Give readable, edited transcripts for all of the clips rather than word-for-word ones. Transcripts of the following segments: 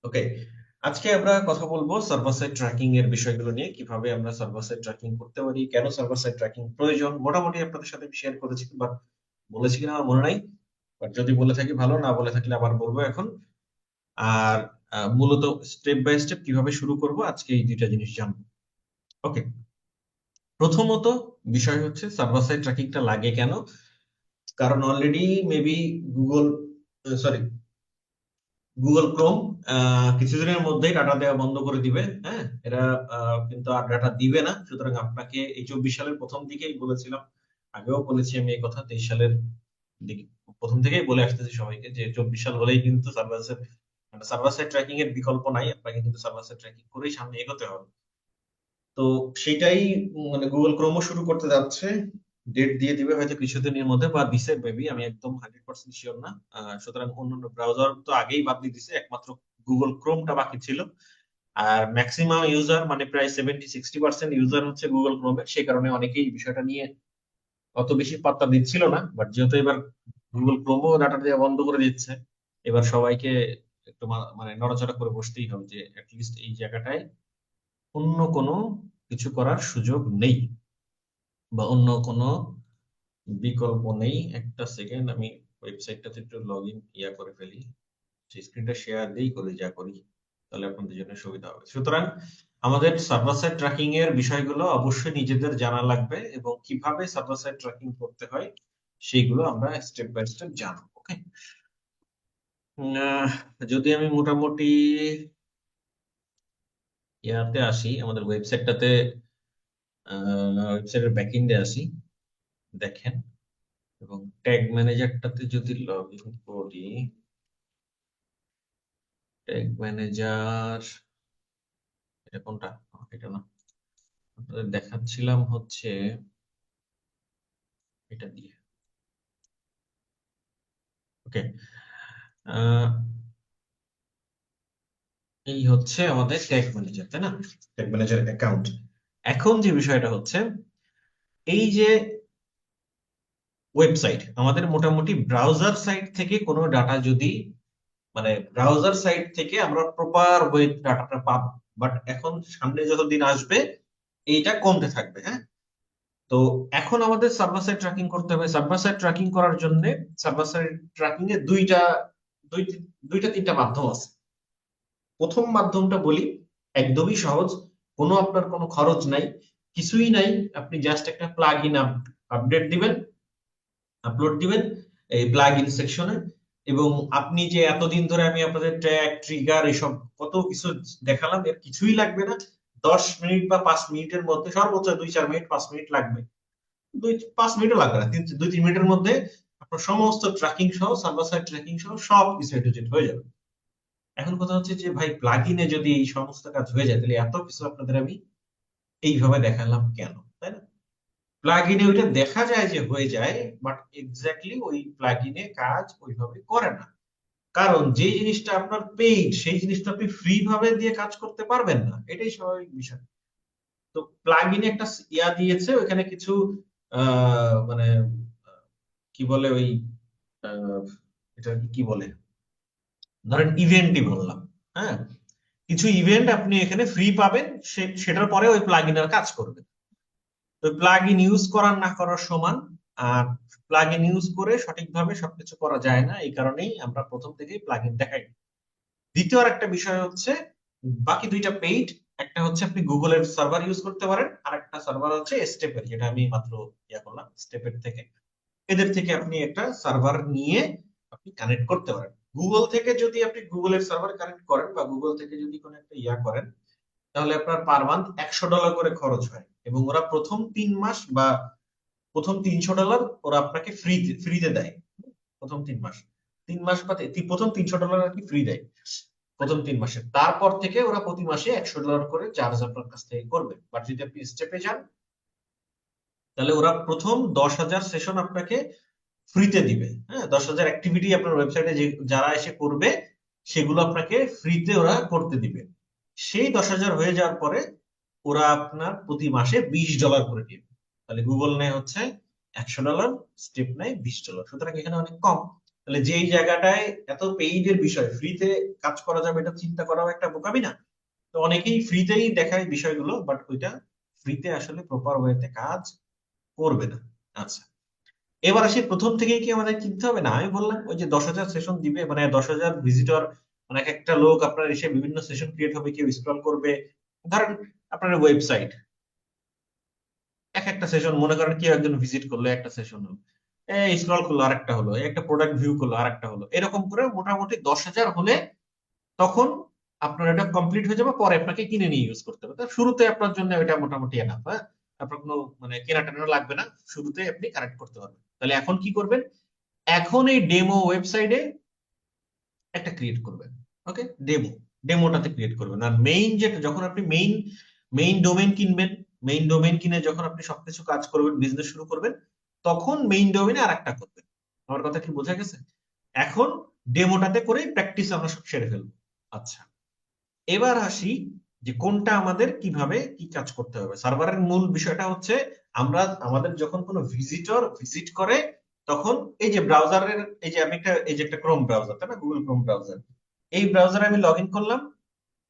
ওকে, আজকে আমরা কথা বলবো সার্ভার সাইড ট্র্যাকিং এর বিষয়গুলো নিয়ে, কিভাবে আমরা সার্ভার সাইড ট্র্যাকিং করতে পারি, কেন সার্ভার সাইড ট্র্যাকিং প্রয়োজন। মোটামুটি আপনাদের সাথে শেয়ার করেছি, বাট বলেছি কিনা আমার মনে নাই। বাট যদি বলে থাকি ভালো, না বলে থাকলে আবার বলবো এখন। আর মূলত স্টেপ বাই স্টেপ কিভাবে শুরু করব, আজকে এই দুইটা জিনিস জানবো। ওকে, প্রথমত বিষয় হচ্ছে সার্ভার সাইড ট্র্যাকিংটা লাগে কেন। কারণ already maybe Google, sorry, Google Chrome কিছুদিনের মধ্যেই ডাটা দেওয়া বন্ধ করে দিবে। হ্যাঁ, এরা কিন্তু আর ডাটা দিবে না। সুতরাং আপনাকে এই 24 সালের প্রথম দিকেই বলেছিলাম, আগেও বলেছি আমি এই কথা, 23 সালের দিকে প্রথম থেকেই বলে আসতেছি সবাইকে যে 24 সাল হলেই কিন্তু সার্ভার সাইড ট্র্যাকিং এর বিকল্প নাই, আপনাকে কিন্তু সার্ভার সাইড ট্র্যাকিং করেই সামনে এগোতে হবে। তো সেটাই মানে গুগল ক্রোমও শুরু করতে যাচ্ছে, ডেট দিয়ে দিবে হয়তো কিছুদিনের মধ্যে, বা দিছে মেবি, আমি একদম 100% শিওর না। সুতরাং অন্যান্য ব্রাউজার তো আগেই বাদ দিয়ে দিছে, একমাত্র গুগল ক্রোমটা বাকি ছিল। আর ম্যাক্সিমাম ইউজার মানে প্রায় 70-60% ইউজার হচ্ছে গুগল ক্রোমের, সেই কারণে অনেকেই এই বিষয়টা নিয়ে অত বেশি পাত্তা দিচ্ছিল না। বাট যেহেতু এবার গুগল ক্রোমও ডাটা দেওয়া বন্ধ করে দিচ্ছে, এবার সবাইকে একটু মানে নড়াচড়া করে বসতেই হবে যে অ্যাটলিস্ট এই জায়গাটায় অন্য কোনো কিছু করার সুযোগ নেই, বা অন্য কোনো বিকল্প নেই। একটা সেকেন্ড, আমি ওয়েবসাইটটাতে একটু লগ ইন করে ফেলি, সেই স্ক্রিনটা শেয়ার দিই করি, যা করি, তাহলে আপনাদের জন্য সুবিধা হবে। সুতরাং আমাদের সার্ভার সাইড ট্র্যাকিং এর বিষয়গুলো অবশ্যই নিজেদের জানা লাগবে, এবং কিভাবে সার্ভার সাইড ট্র্যাকিং করতে হয় সেইগুলো আমরা স্টেপ বাই স্টেপ জানবো। ওকে, যদি আমি মোটামুটি ইয়াতে আসি, আমাদের ওয়েবসাইটটাতে, ওয়েবসাইটের ব্যাকএন্ডে আসি, দেখেন, এবং ট্যাগ ম্যানেজারটাতে যদি লগ ইন করি, ট্যাগ ম্যানেজার, এটা কোনটা? এটা না, আপনাদের দেখাচ্ছিলাম হচ্ছে এটা দিয়ে। ওকে, এই হচ্ছে আমাদের ট্যাগ ম্যানেজার, তাই না? Tag manager account. এখন যে বিষয়টা হচ্ছে, এই যে ওয়েবসাইট, আমাদের মোটামুটি ব্রাউজার সাইট থেকে কোনো ডাটা যদি, মানে ব্রাউজার সাইট থেকে আমরা প্রপার ওয়েব ডাটাটা পাবো, বাট এখন সামনে যতদিন আসবে এইটা কমতে থাকবে। হ্যাঁ, তো এখন আমাদের সার্ভার সাইড ট্র্যাকিং করতে হবে। সার্ভার সাইড ট্র্যাকিং করার জন্য সার্ভার সাইড ট্র্যাকিং এর দুইটা তিনটা মাধ্যম আছে। প্রথম মাধ্যমটা বলি, একদমই সহজ, কোনো আপনার কোনো খরচ নাই, কিছুই নাই। আপনি জাস্ট একটা প্লাগ ইন আপডেট দিবেন, আপলোড দিবেন এই প্লাগ ইন সেকশনে, এবং আপনি যে এতদিন ধরে আমি আপনাদের ট্র্যাক ট্রিগার এসব কত কিছু দেখালাম, এর কিছুই লাগবে না। 10 মিনিট বা 5 মিনিটের মধ্যে, সর্বোচ্চ 2-4 মিনিট, 5 মিনিট লাগবে, 2-5 মিনিটও লাগবে না, 2-3 মিনিটের মধ্যে আপনার সমস্ত ট্র্যাকিং সহ, সার্ভার সাইড ট্র্যাকিং সহ সব কিছু এ টু জেড হয়ে যাবে। এখন কথা হচ্ছে যে ভাই, প্লাগইনে যদি এই সমস্ত কাজ হয়ে যায়, তাহলে এত কিছু আপনাদের আমি এইভাবে দেখালাম কেন, তাই না? প্লাগইনে ওইটা দেখা যায় যে হয়ে যায়, বাট এক্স্যাক্টলি ওই প্লাগইনে কাজ ওইভাবে করে না। কারণ যে জিনিসটা আপনার পেইড, সেই জিনিসটা আপনি ফ্রি ভাবে দিয়ে কাজ করতে পারবেন না, এটাই স্বাভাবিক বিষয়। তো প্লাগইনে একটা দিয়েছে, ওখানে কিছু মানে কি বলে ওই, আহ, এটা কি বলে, ধরেন ইভেন্টই বললাম। হ্যাঁ, কিছু ইভেন্ট আপনি এখানে ফ্রি পাবেন, সেটার পরে ওই প্লাগইন আর কাজ করবে। তো প্লাগইন ইউজ করার না করার সমান। আর প্লাগইন ইউজ করে সঠিকভাবে সবকিছু করা যায় না, এই কারণেই আমরা প্রথম থেকেই প্লাগইন দেখাই। দ্বিতীয় আর একটা বিষয় হচ্ছে, বাকি দুইটা পেইড। একটা হচ্ছে আপনি গুগলের সার্ভার ইউজ করতে পারেন, আর একটা সার্ভার হচ্ছে স্টেপের, যেটা আমি মাত্র করলাম স্টেপের থেকে। এদের থেকে আপনি একটা সার্ভার নিয়ে আপনি কানেক্ট করতে পারেন। গুগল থেকে যদি আপনি গুগলের সার্ভার কানেক্ট করেন, বা গুগল থেকে যদি কোনো একটা করেন, তাহলে আপনার পার মান্থ $100 করে খরচ হয়, এবং ওরা প্রথম 3 মাস বা প্রথম $300 ওরা আপনাকে ফ্রিতে দেয়। প্রথম 3 মাস, 3 মাস বা প্রথম $300 আর কি ফ্রি দেয় প্রথম 3 মাসে। তারপর থেকে ওরা প্রতি মাসে $100 করে চার্জ আপনার কাছ থেকে করবে। বাট যদি আপনি স্টেপে যান, তাহলে ওরা প্রথম 10,000 সেশন আপনাকে ফ্রিতে দিবে। হ্যাঁ, 10,000 অ্যাক্টিভিটি আপনার ওয়েবসাইটে যে যারা এসে করবে, সেগুলো আপনাকে ফ্রিতে ওরা করতে দিবে। সেই 10,000 হয়ে যাওয়ার পরে ওরা আপনার প্রতি মাসে $20 করে দিবে। তাহলে গুগল নেয় হচ্ছে $100, স্টেপ নেয় $20, সুতরাং এখানে অনেক কম। তাহলে যেই জায়গাটায় এত পেইডের বিষয়, ফ্রিতে কাজ করা যাবে এটা চিন্তা করাও একটা বোকামি না? তো অনেকেই ফ্রিতেই দেখায় বিষয়গুলো, বাট ওইটা ফ্রিতে আসলে প্রপার ওয়েতে কাজ করবে না। আচ্ছা, এবার আসি প্রথম থেকেই কি আমাদের কিনতে হবে? না, আমি বললাম ওই যে 10,000 সেশন দিবে, মানে 10,000 ভিজিটর, মানে এক একটা লোক আপনার এসে বিভিন্ন সেশন ক্রিয়েট হবে, কেউ স্ক্রল করবে। ধরেন আপনার ওয়েবসাইট, এক একটা সেশন মনে করেন কেউ একজন ভিজিট করলো, একটা সেশন হলো, স্ক্রল করলো আরেকটা হলো, একটা প্রোডাক্ট ভিউ করলো আরেকটা হলো, এরকম করে মোটামুটি 10,000 হলে তখন আপনার এটা কমপ্লিট হয়ে যাবে, পরে আপনাকে কিনে নিয়ে ইউজ করতে হবে। তো শুরুতে আপনার জন্য এটা মোটামুটি এনাফ, হ্যাঁ, আপনার কোনো মানে কেনা টেনা লাগবে না, শুরুতে আপনি কানেক্ট করতে পারবেন। তাহলে এখন কি করবেন? এখন এই ডেমো ওয়েবসাইটে একটা ক্রিয়েট করবেন। ওকে, ডেমোটাতে ক্রিয়েট করবেন। আর মেইন যেটা, যখন আপনি মেইন ডোমেইন কিনবেন, মেইন ডোমেইন কিনে যখন আপনি সবকিছু কাজ করবেন, বিজনেস শুরু করবেন, তখন মেইন ডোমেইনে আর একটা করবেন। আমার কথা কি বোঝা গেছে? এখন ডেমোটাতে করেই প্র্যাকটিস আমরা সব সেরে ফেলবো। আচ্ছা, এবার আসি যে কোনটা আমাদের কিভাবে কি কাজ করতে হবে। সার্ভারের মূল বিষয়টা হচ্ছে, আমরা আমাদের যখন কোনো ভিজিটর ভিজিট করে, তখন এই যে ব্রাউজারের, এই যে আমি একটা, এই যে একটা ক্রোম ব্রাউজার, তাই না, গুগল ক্রোম ব্রাউজার, এই ব্রাউজারে আমি লগ ইন করলাম,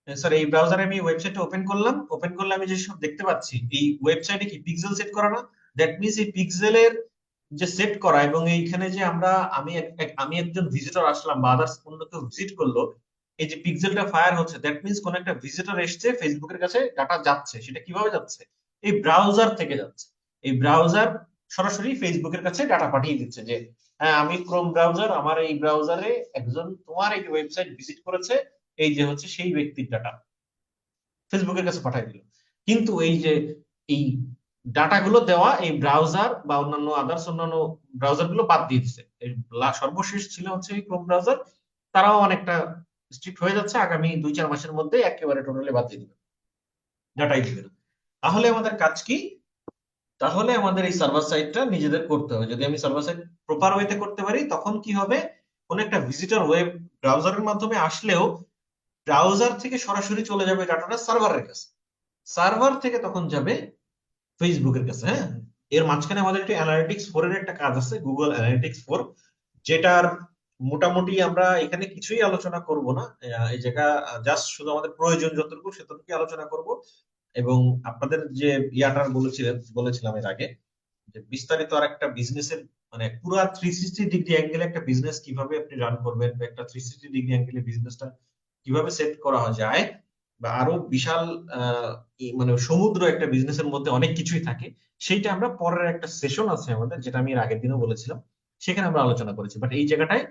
সরি এই ব্রাউজারে আমি ওয়েবসাইটটা ওপেন করলাম, ওপেন করলে আমি যে সব দেখতে পাচ্ছি, এই ওয়েবসাইটে কি পিক্সেল সেট করা না? দ্যাট মিনস এই পিক্সেলের যে সেট করা, এবং এইখানে যে আমরা, আমি একজন ভিজিটর আসলাম বা আদার্স অন্য কেউ ভিজিট করলো, এই যে পিক্সেলটা ফায়ার হচ্ছে, দ্যাট মিনস কোন একটা ভিজিটর এসছে, ফেসবুকের কাছে ডাটা যাচ্ছে। সেটা কিভাবে যাচ্ছে? এই ব্রাউজার থেকে যাচ্ছে। এই ব্রাউজার সরাসরি ফেসবুকের কাছে ডাটা পাঠিয়ে দিচ্ছে যে, হ্যাঁ আমি ক্রোম ব্রাউজার, আমার এই ব্রাউজারে একজন তোমার এই ওয়েবসাইট ভিজিট করেছে, এই যে হচ্ছে সেই ব্যক্তির ডাটা ফেসবুকের কাছে পাঠিয়ে দিল। কিন্তু এই যে এই ডাটাগুলো দেওয়া এই ব্রাউজার বা অন্যান্য আদার্স অন্যান্য ব্রাউজার গুলো বাদ দিয়ে দিচ্ছে। সর্বশেষ ছিল হচ্ছে এই ক্রোম ব্রাউজার, তারাও অনেকটা স্ট্রিক্ট হয়ে যাচ্ছে, আগামী 2-4 মাসের মধ্যে একেবারে টোটালি বাদ দিয়ে দিবে, ডাটাই দিবে না। তাহলে আমাদের কাজ কি? তাহলে আমাদের এই সার্ভার সাইডটা নিজেদের করতে হবে। যদি আমি সার্ভার সাইড প্রপার ওয়েতে করতে পারি, তখন কি হবে? কোন একটা ভিজিটর ওয়েব ব্রাউজারের মাধ্যমে আসলেও ব্রাউজার থেকে সরাসরি চলে যাবে ডাটাটা সার্ভারের কাছে, সার্ভার থেকে তখন যাবে ফেসবুকের কাছে। হ্যাঁ, এর মাঝখানে আমাদের একটা অ্যানালিটিক্স 4 এর একটা কাজ আছে, গুগল অ্যানালিটিক্স 4, যেটার মোটামুটি আমরা এখানে কিছুই আলোচনা করব না। এই জায়গা জাস্ট শুধু আমাদের প্রয়োজন যতটুকু সেতটুকুই আলোচনা করব। এবং আপনাদের যে বলেছিলাম এর আগে, যে বিস্তারিত আর একটা বিজনেসের মানে পুরা 360 ডিগ্রি অ্যাঙ্গেলে একটা বিজনেস কিভাবে আপনি রান করবেন, বা একটা 360 ডিগ্রি অ্যাঙ্গেলে বিজনেসটা কিভাবে সেট করা যায়, বা আরো বিশাল মানে সমুদ্র একটা বিজনেসের মধ্যে অনেক কিছুই থাকে, সেইটা আমরা পরের একটা সেশন আছে আমাদের, যেটা আমি এর আগের দিনও বলেছিলাম, সেখানে আমরা আলোচনা করেছি। বাট এই জায়গাটায়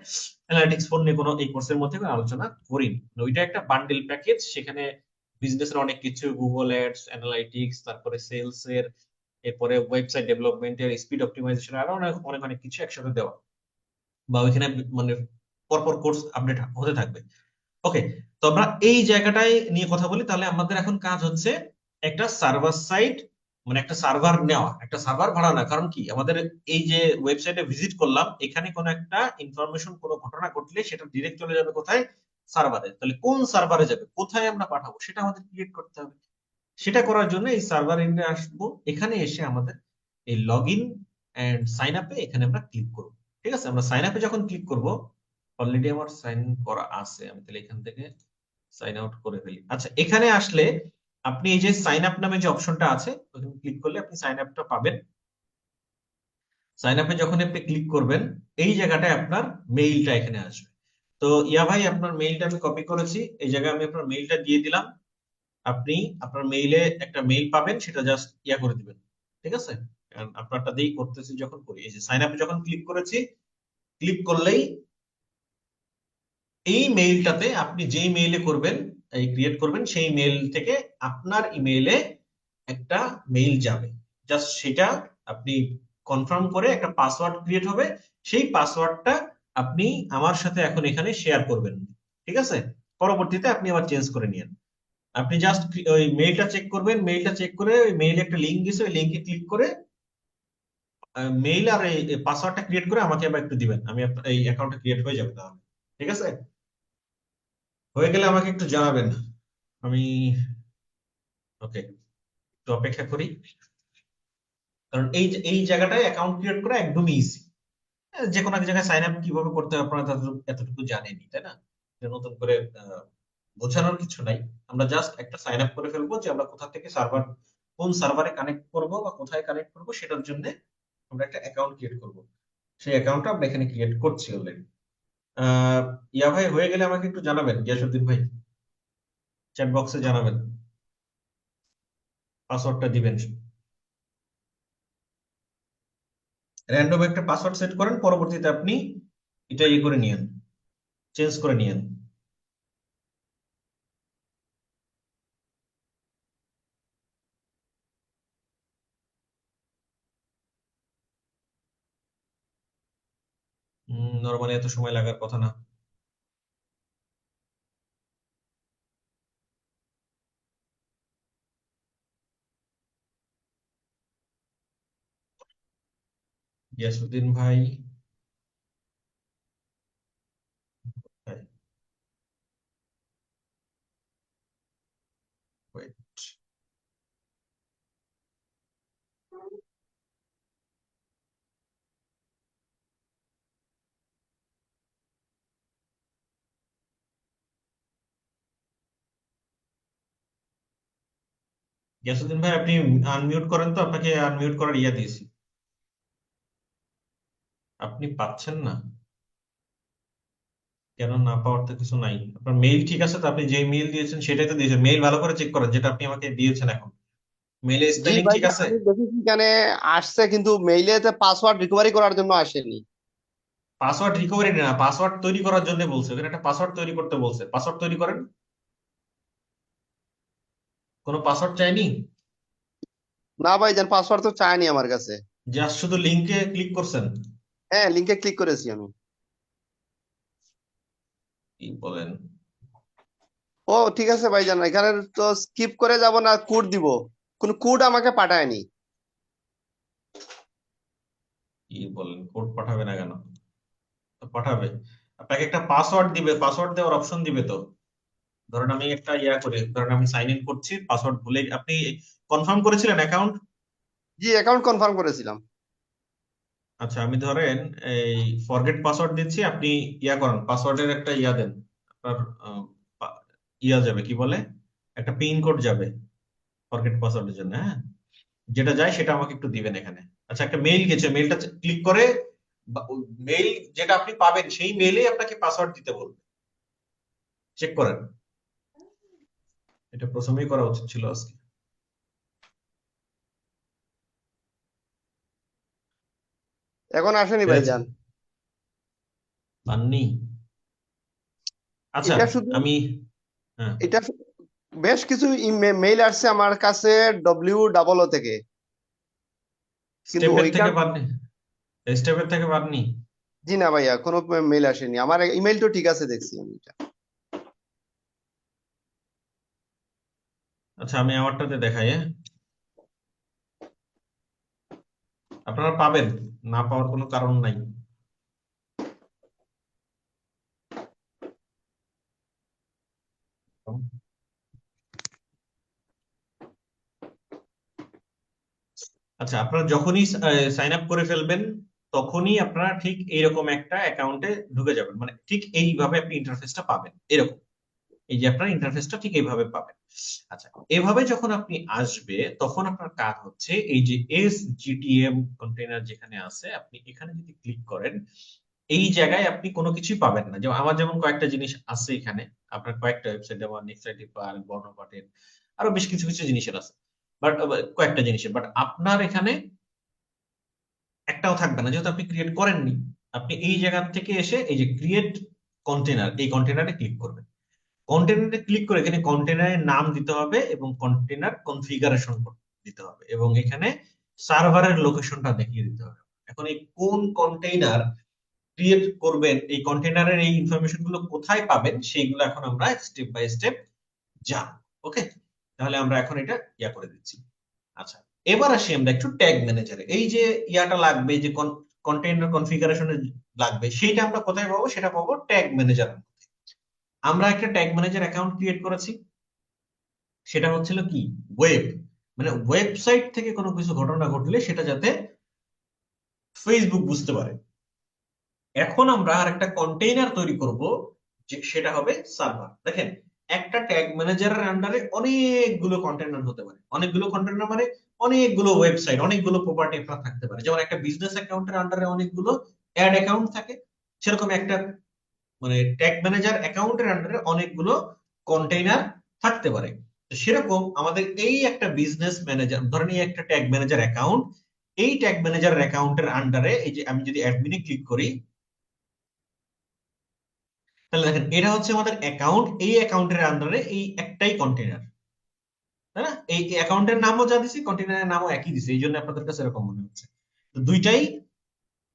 অ্যানালিটিক্স ফোন নিয়ে কোনো এই কোর্সের মধ্যে কোনো আলোচনা করিনি। মানে ওইটা একটা বান্ডেল প্যাকেজ, সেখানে বিজনেসের অনেক কিছু, গুগল অ্যাডস, অ্যানালাইটিক্স, তারপরে সেলস এর, এরপরে ওয়েবসাইট ডেভেলপমেন্টের, স্পিড অপটিমাইজেশন, আরো অনেক অনেক অনেক কিছু একসাথে দেওয়া, বা ওইখানে মানে পরপর কোর্স আপডেট হতে থাকবে। ওকে, তো আমরা এই জায়গাটায় নিয়ে কথা বলি। তাহলে আমাদের এখন কাজ হচ্ছে একটা সার্ভার সাইট, মানে একটা সার্ভার নেওয়া, একটা সার্ভার ভাড়া না। কারণ কি, আমাদের এই যে ওয়েবসাইটে ভিজিট করলাম, এখানে কোনো একটা ইনফরমেশন, কোনো ঘটনা ঘটলে সেটা ডিরেক্ট চলে যাবে কোথায়? সার্ভারে। তাহলে কোন সার্ভারে যাবে, কোথায় আমরা পাঠাবো, সেটা আমাদের ক্রিয়েট করতে হবে। সেটা করার জন্য এই সার্ভার এন্ডে আসবো, এখানে এসে আমাদের এই লগ ইন এন্ড সাইন আপে এখানে আমরা ক্লিক করব। ঠিক আছে, আমরা সাইন আপে যখন ক্লিক করব, অলরেডি আমার সাইন করা আছে, আমি তাহলে এখান থেকে সাইন আউট করে ফেলি। আচ্ছা, এখানে আসলে আপনি এই যে সাইন আপ নামে যে অপশনটা আছে, ওখানে ক্লিক করলে আপনি সাইন আপটা পাবেন। সাইন আপে যখন আপনি ক্লিক করবেন, এই জায়গাটায় আপনার মেইলটা এখানে আসবে। তো ইয়া ভাই, আপনার মেইলটা আমি কপি করেছি, এই জায়গায় আমি আপনার মেইলটা দিয়ে দিলাম। আপনি আপনার মেইলে একটা মেইল পাবেন, সেটা জাস্ট ইয়া করে দিবেন। ঠিক আছে, কারণ আপনারটা দিয়েই করতেছি, যখন করি এই যে সাইন আপে যখন ক্লিক করেছি, ক্লিক করলেই এই মেইলটাতে আপনি যেই মেইলে করবেন, এই ক্রিয়েট করবেন, সেই মেইল থেকে আপনার ইমেইলে একটা মেইল যাবে। জাস্ট সেটা আপনি কনফার্ম করে একটা পাসওয়ার্ড ক্রিয়েট হবে, সেই পাসওয়ার্ডটা আপনি আমার সাথে এখন এখানে শেয়ার করবেন। ঠিক আছে, পরবর্তীতে আপনি আবার চেঞ্জ করে নিয়েন। আপনি জাস্ট ওই মেইলটা চেক করবেন, মেইলটা চেক করে ওই মেইলে একটা লিংক দিছে, ওই লিংকে ক্লিক করে মেইল আর এই পাসওয়ার্ডটা ক্রিয়েট করে আমাকে আবার একটু দিবেন, আমি এই অ্যাকাউন্টটা ক্রিয়েট হয়ে যাবে তাহলে। ঠিক আছে, হয়ে গেলে আমাকে একটু জানাবেন। আমি ওকে, তো অপেক্ষা করি, কারণ এই জায়গাটায় অ্যাকাউন্ট ক্রিয়েট করা একদমই ইজি। যে কোনো এক জায়গায় সাইন আপ কিভাবে করতে হবে আপনারা এতটুকু জানেনই, তাই না? এটা নতুন করে বোঝানোর কিছু নাই। আমরা জাস্ট একটা সাইন আপ করে ফেলবো যে আমরা কোথা থেকে কোন সার্ভারে কানেক্ট করব বা কোথায় কানেক্ট করব সেটার জন্য আমরা একটা অ্যাকাউন্ট ক্রিয়েট করব। সেই অ্যাকাউন্টটা আমরা এখানে ক্রিয়েট করছি অলরেডি। আহ ইয়া ভাই, হয়ে গেলে আমাকে একটু জানাবেন, গিয়াসুদ্দিন ভাই, চ্যাট বক্সে জানাবেন, পাসওয়ার্ডটা দিবেন। র্যান্ডম একটা পাসওয়ার্ড সেট করেন, পরবর্তীতে আপনি এটা ইয়ে করে নিয়েন, চেঞ্জ করে নিয়েন। নরমালি এত সময় লাগার কথা না। গিয়াসুদ্দিন ভাই, ভাই, wait। গিয়াসুদ্দিন ভাই, আপনি আনমিউট করেন তো, আপনাকে আনমিউট করার ইয়া দিয়েছি। আপনি পাচ্ছেন না? কেন না পাওয়ার তো কিছু নাই। আপনার মেইল ঠিক আছে তো? আপনি যে মেইল দিয়েছেন সেটাই তো দিয়েছেন। মেইল ভালো করে চেক করেন, যেটা আপনি আমাকে দিয়েছেন এখন। মেইলে জি স্পেলিং ঠিক ভাইজান, আছে? আমি দেখেছি এখানে আসছে, কিন্তু মেইলেতে পাসওয়ার্ড রিকভারি করার জন্য আসেনি। পাসওয়ার্ড রিকভারি না, পাসওয়ার্ড তৈরি করার জন্য বলছে। ওখানে একটা পাসওয়ার্ড তৈরি করতে বলছে, পাসওয়ার্ড তৈরি করেন। কোনো পাসওয়ার্ড চাইনি। না ভাইজান, পাসওয়ার্ড তো চায়নি আমার কাছে। জাস্ট শুধু লিংকে ক্লিক করছেন। হ্যাঁ, লিংকে ক্লিক করেছি আমি। কি বলেন? ও ঠিক আছে ভাইজান, এখানে তো স্কিপ করে যাব না, কোড দিব। কোন কোড আমাকে পাঠায়নি। কি বলেন, কোড পাঠাবে না কেন? তো পাঠাবে। আপনাকে একটা পাসওয়ার্ড দিবে, পাসওয়ার্ড দেওয়ার অপশন দিবে তো। ধরেন আমি একটা ইয়া করি, ধরেন আমি সাইন ইন করছি, পাসওয়ার্ড ভুলে আপনি কনফার্ম করেছিলেন অ্যাকাউন্ট? জি, অ্যাকাউন্ট কনফার্ম করেছিলাম। আচ্ছা, আমি ধরেন এই ফরগেট পাসওয়ার্ড দিচ্ছি, আপনি ইয়া করেন, পাসওয়ার্ডের একটা ইয়া দেন। আপনার ইয়া যাবে, কি বলে, একটা পিন কোড যাবে ফরগেট পাসওয়ার্ডের জন্য, হ্যাঁ? যেটা যায় সেটা আমাকে একটু দিবেন এখানে। আচ্ছা, একটা মেইল গেছে, মেইলটা ক্লিক করে মেইল যেটা আপনি পাবেন সেই মেইলে আপনাকে পাসওয়ার্ড দিতে বলবে। চেক করেন, এটা প্রথমেই করা উচিত ছিল আজকে। এখন আসেনি পেয়েছে? ভাইজান। পাননি? আচ্ছা। এটা শুধু আমি, হ্যাঁ, এটা বেশ কিছু মেইল আসছে আমার কাছে WOO থেকে, কিন্তু স্টেপের থেকে ওইখান। পাননি? স্টেপের থেকে পাননি? জি না ভাইয়া, কোনো মেইল আসেনি। আমার ইমেইল তো ঠিক আছে, দেখছি আমি এটা। আচ্ছা, আমি আমারটাতে দেখাই, হ্যাঁ? আপনারা পাবেন, না পাওয়ার কোনো কারণ নাই। আচ্ছা, আপনারা যখনই সাইন আপ করে ফেলবেন, তখনই আপনারা ঠিক এইরকম একটা অ্যাকাউন্টে ঢুকে যাবেন, মানে ঠিক এইভাবে আপনি ইন্টারফেসটা পাবেন এরকম। এই যে আপনার ইন্টারফেসটা ঠিক এইভাবে পাবেন। আচ্ছা, এভাবে যখন আপনি আসবে, তখন আপনার কাজ হচ্ছে এই যে SGTM কন্টেইনার যেখানে আছে, আপনি এখানে যদি ক্লিক করেন, এই জায়গায় আপনি কোনো কিছুই পাবেন না। যেমন আমার যেমন কয়েকটা জিনিস আছে এখানে, আপনার কয়েকটা ওয়েবসাইট, যেমন নেক্সাইটিভ, বর্ণপাটের, আরো বেশ কিছু কিছু জিনিসের আছে, বাট কয়েকটা জিনিসের, বাট আপনার এখানে একটাও থাকবে না, যেহেতু আপনি ক্রিয়েট করেননি। আপনি এই জায়গা থেকে এসে এই যে ক্রিয়েট কন্টেনার, এই কন্টেনারে ক্লিক করবেন। কন্টেনারে ক্লিক করে এখানে কন্টেনারের নাম দিতে হবে এবং কন্টেনার কনফিগারেশন দিতে হবে, এবং এখানে সার্ভারের লোকেশনটা দেখিয়ে দিতে হবে। এখন এই কোন কন্টেইনার ক্রিয়েট করবেন, এই কন্টেনারের এই ইনফরমেশন গুলো কোথায় পাবেন, সেইগুলো এখন আমরা স্টেপ বাই স্টেপ জানবো। ওকে, তাহলে আমরা এখন এটা ইয়া করে দিচ্ছি। আচ্ছা, এবার আসি আমরা একটু ট্যাগ ম্যানেজারে। এই যে ইয়াটা লাগবে, যে কন্টেইনার কনফিগারেশনে লাগবে, সেইটা আমরা কোথায় পাবো? সেটা পাবো ট্যাগ ম্যানেজার। আমরা একটা ট্যাগ ম্যানেজার অ্যাকাউন্ট ক্রিয়েট করেছি, সেটা হচ্ছিল কি, ওয়েব, মানে ওয়েবসাইট থেকে কোনো কিছু ঘটনা ঘটলে সেটা যাতে ফেসবুক বুঝতে পারে। এখন আমরা আরেকটা কন্টেইনার তৈরি করব, যে সেটা হবে সার্ভার। দেখেন, একটা ট্যাগ ম্যানেজারের আন্ডারে অনেকগুলো কন্টেইনার হতে পারে। অনেকগুলো কন্টেইনার মানে অনেকগুলো ওয়েবসাইট, অনেকগুলো প্রপার্টি আপনার থাকতে পারে। যেমন একটা বিজনেস অ্যাকাউন্টের আন্ডারে অনেকগুলো অ্যাড অ্যাকাউন্ট থাকে, সেরকম একটা মানে ট্যাগ ম্যানেজার অ্যাকাউন্টের আন্ডারে অনেকগুলো কন্টেইনার থাকতে পারে। তো সেরকম আমাদের এই একটা বিজনেস ম্যানেজার, ধরেন এই একটা ট্যাগ ম্যানেজার অ্যাকাউন্ট, এই ট্যাগ ম্যানেজার অ্যাকাউন্টের আন্ডারে এই যে আমি যদি অ্যাডমিনে ক্লিক করি, তাহলে দেখেন এটা হচ্ছে আমাদের অ্যাকাউন্ট। এই অ্যাকাউন্টের আন্ডারে এই একটাই কন্টেইনার, তাই না? এই অ্যাকাউন্টের নামও যা দিছি, কন্টেইনারের নামও একই দিছি, এই জন্য আপনাদের কাছে এরকম মনে হচ্ছে। তো দুইটাই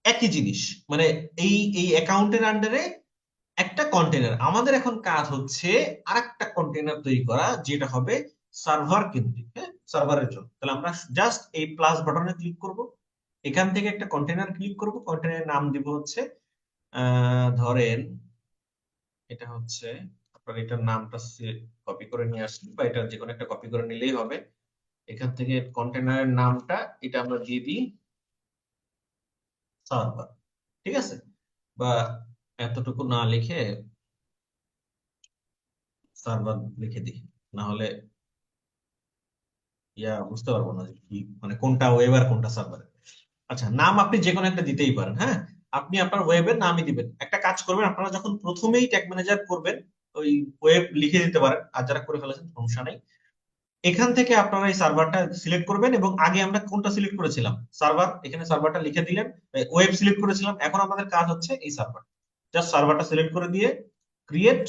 একই জিনিস, মানে এই এই অ্যাকাউন্টের আন্ডারে একটা কন্টেইনার। আমাদের এখন কাজ হচ্ছে আরেকটা কন্টেইনার তৈরি করা, যেটা হবে সার্ভার কেন্দ্রিক, হ্যাঁ, সার্ভারের জন্য। তাহলে আমরা জাস্ট এই প্লাস বাটনে ক্লিক করব, এখান থেকে একটা কন্টেইনার ক্লিক করব, কন্টেইনারের নাম দিব হচ্ছে ধরেন এটা হচ্ছে, আপনার এটার নামটা কপি করে নিয়ে আসলে, বা এটা যে কোনো একটা কপি করে নিলেই হবে। এখান থেকে কন্টেনারের নামটা এটা আমরা দিয়ে দিই সার্ভার, ঠিক আছে? বা এতটুকু না লিখে সার্ভার লিখে দিই, না হলে বুঝতে পারবো না যে কি মানে কোনটা ওয়েব আর কোনটা সার্ভার। আচ্ছা, নাম আপনি যে কোনো একটা দিতেই পারেন, হ্যাঁ। আপনি আপনার ওয়েবের নামই দিবেন। একটা কাজ করবেন, আপনারা যখন প্রথমেই ট্যাগ ম্যানেজার করবেন, ওই ওয়েব লিখে দিতে পারেন, আর যারা করে ফেলেছেন সমস্যা নাই। এখান থেকে আপনারা এই সার্ভারটা সিলেক্ট করবেন, এবং আগে আমরা কোনটা সিলেক্ট করেছিলাম, সার্ভার, এখানে সার্ভারটা লিখে দিলেন। ওয়েব সিলেক্ট করেছিলাম, এখন আমাদের কাজ হচ্ছে এই সার্ভার। জাস্ট সার্ভারটা সিলেক্ট করে দিয়ে ক্রিয়েট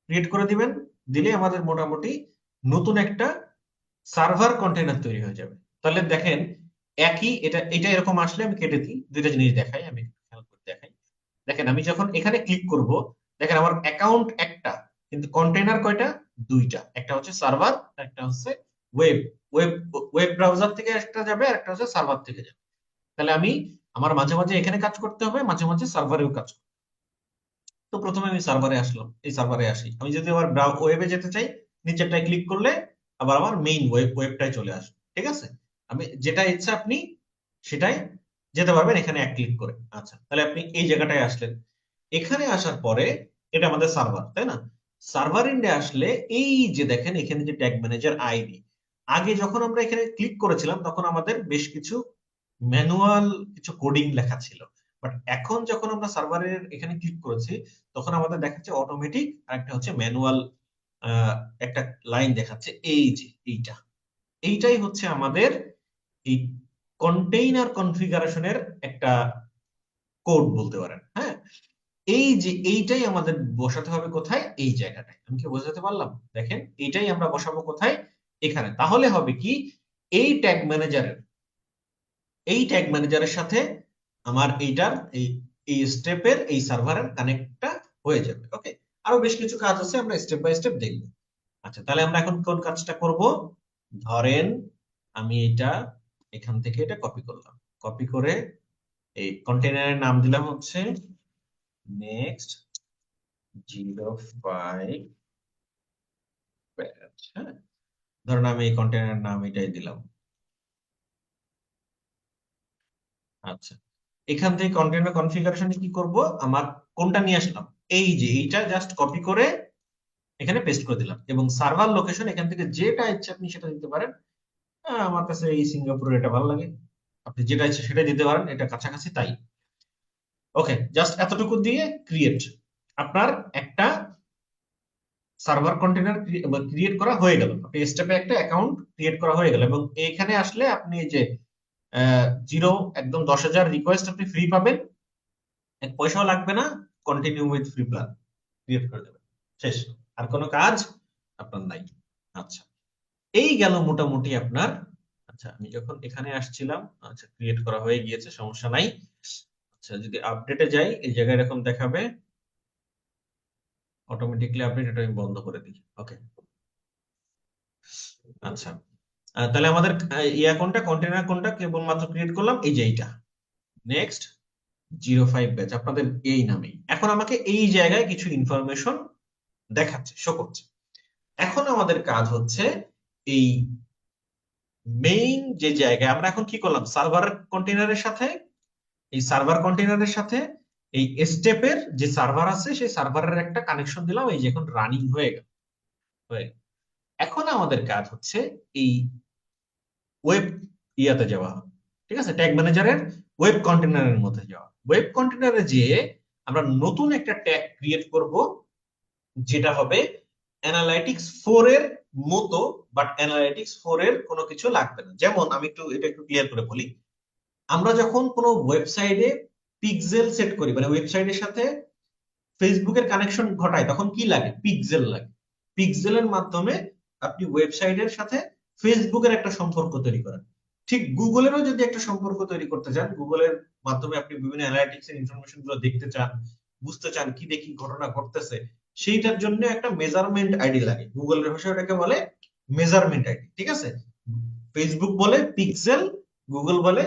ক্রিয়েট করে দিবেন। দিলে আমাদের মোটামুটি নতুন একটা সার্ভার কন্টেইনার তৈরি হয়ে যাবে। তাহলে দেখেন, একই এটা এটা এরকম আসলে আমি কেটে দিই, দুইটা জিনিস দেখাই, আমি খেয়াল করে দেখাই। দেখেন, আমি যখন এখানে ক্লিক করব, দেখেন আমার অ্যাকাউন্ট একটা, কিন্তু কন্টেইনার কয়টা? দুইটা। একটা হচ্ছে সার্ভার, একটা হচ্ছে ওয়েব। ওয়েব ওয়েব ব্রাউজার থেকে একটা যাবে, আর একটা হচ্ছে সার্ভার থেকে যাবে। তাহলে আমি আমার মাঝে মাঝে এখানে কাজ করতে হবে, মাঝে মাঝে সার্ভারেও কাজ করতে হবে। তো প্রথমে আমি সার্ভারে আসলাম, এই সার্ভারে আসি। আমি যদি আবার ওয়েবে যেতে চাই, নিচেরটায় ক্লিক করলে আবার আমার মেইন ওয়েবটায় চলে আসবে, ঠিক আছে? আমি যেটা ইচ্ছা আপনি সেটাই যেতে পারবেন এখানে এক ক্লিক করে। আচ্ছা, তাহলে আপনি এই জায়গাটায় আসলেন। এখানে আসার পরে এটা আমাদের সার্ভার, তাই না? সার্ভার এন্ডে আসলে এই যে দেখেন এখানে যে ট্যাগ ম্যানেজার আইডি, আগে যখন আমরা এখানে ক্লিক করেছিলাম তখন আমাদের বেশ কিছু ম্যানুয়াল কিছু কোডিং লেখা ছিল। বাট এখন যখন আমরা সার্ভারের এখানে ক্লিক করেছি, তখন আমাদের দেখাচ্ছে অটোমেটিক, আর একটা হচ্ছে ম্যানুয়াল। একটা লাইন দেখাচ্ছে, এই যে এইটা, এইটাই হচ্ছে আমাদের এই কন্টেইনার কনফিগারেশনের একটা কোড বলতে পারেন, হ্যাঁ। এই যে এইটাই আমাদের বসাতে হবে কোথায়? এই জায়গাটায়। আমি কি বোঝাতে পারলাম? দেখেন, এইটাই আমরা বসাবো কোথায়? এখানে। তাহলে হবে কি, এই ট্যাগ ম্যানেজারের এই ট্যাগ ম্যানেজারের সাথে আমার এইটার এই এই স্টেপের এই সার্ভারের কানেক্টটা হয়ে যাবে। ওকে, আরো বেশ কিছু কাজ আছে, আমরা স্টেপ বাই স্টেপ দেখব। আচ্ছা, তাহলে আমরা এখন কোন কাজটা করব? ধরেন আমি এটা এখান থেকে এটা কপি করলাম, কপি করে এই কন্টেইনারের নাম দিলাম হচ্ছে নেক্সট 05 ব্যাচ, হ্যাঁ। ধরুন আমি এই কন্টেইনারের নাম এটাই দিলাম। আচ্ছা, এখান থেকে কন্টেইনার কনফিগারেশনে কি করব? আমার কোনটা নিয়ে আসলাম, এই যে এইটা জাস্ট কপি করে এখানে পেস্ট করে দিলাম, এবং সার্ভার লোকেশন এখান থেকে যেটা ইচ্ছে আপনি সেটা দিতে পারেন। আমার কাছে এই সিঙ্গাপুরের এটা ভালো লাগে, আপনি যেটা ইচ্ছে সেটা দিতে পারেন, এটা কাছাকাছি তাই। ওকে, জাস্ট এতটুকু দিয়ে ক্রিয়েট, আপনার একটা সার্ভার কন্টেইনার ক্রিয়েট করা হয়ে গেল। আপনি স্টেপে একটা অ্যাকাউন্ট ক্রিয়েট করা হয়ে গেল, এবং এখানে আসলে আপনি এই যে জিরো, একদম 10,000 রিকোয়েস্ট আপনি ফ্রি পাবেন, এক পয়সাও লাগবে না। Continue with free plan create করে দেবেন, শেষ। আর কোনো কাজ আপনার নাই। আচ্ছা, এই গেল মোটামুটি আপনার। আচ্ছা, আমি যখন এখানে আসছিলাম, আচ্ছা ক্রিয়েট করা হয়ে গিয়েছে, সমস্যা নাই। আচ্ছা, যদি আপডেটে যাই, এই জায়গায় এরকম দেখাবে অটোমেটিকলি আপডেট, এটা আমি বন্ধ করে দিই। ওকে, আচ্ছা। তাহলে আমাদের ইয়া কোনটা, কন্টেনার কোনটা কেবলমাত্র ক্রিয়েট করলাম, এই যে এইটা নেক্সট 05 ব্যাচ, আপনাদের এই নামেই। এখন আমাকে এই জায়গায় কিছু ইনফরমেশন দেখাচ্ছে, শো করছে। এখন আমাদের কাজ হচ্ছে এই মেইন যে জায়গায় আমরা এখন কি করলাম, সার্ভার কন্টেইনারের সাথে, এই সার্ভার কন্টেইনারের সাথে এই স্টেপের যে সার্ভার আছে সেই সার্ভারের একটা কানেকশন দিলাম, এই যে এখন রানিং হয়ে গেল। এখন আমাদের কাজ হচ্ছে এই ওয়েব ইয়াতে যাওয়া, ঠিক আছে, ট্যাগ ম্যানেজারের ওয়েব কন্টেনারের মধ্যে যাওয়া। ওয়েব কন্টেনারে যেয়ে আমরা নতুন একটা ট্যাগ ক্রিয়েট করব, যেটা হবে অ্যানালাইটিক্স 4 এর মতো, বাট অ্যানালাইটিক্স 4 এর কোনো কিছু লাগবে না। যেমন আমি এটা একটু ক্লিয়ার করে বলি, আমরা যখন কোনো ওয়েবসাইটে পিক্সেল সেট করি, মানে ওয়েবসাইটের সাথে ফেসবুকের কানেকশন ঘটাই, তখন কি লাগে? পিক্সেল লাগে। পিক্সেলের মাধ্যমে আপনি ওয়েবসাইটের সাথে ফেসবুকের একটা সম্পর্ক তৈরি করেন। ঠিক গুগলেরও যদি একটা সম্পর্ক তৈরি করতে চান, গুগলের মাধ্যমে আপনি বিভিন্ন অ্যানালিটিক্স এর ইনফরমেশন গুলো দেখতে চান, বুঝতে চান কি দেখি ঘটনা ঘটতেছে, সেইটার জন্য একটা মেজারমেন্ট আইডি লাগে। গুগলের ভাষায় ওটাকে বলে মেজারমেন্ট আইডি, ঠিক আছে? ফেসবুক বলে পিক্সেল, গুগল বলে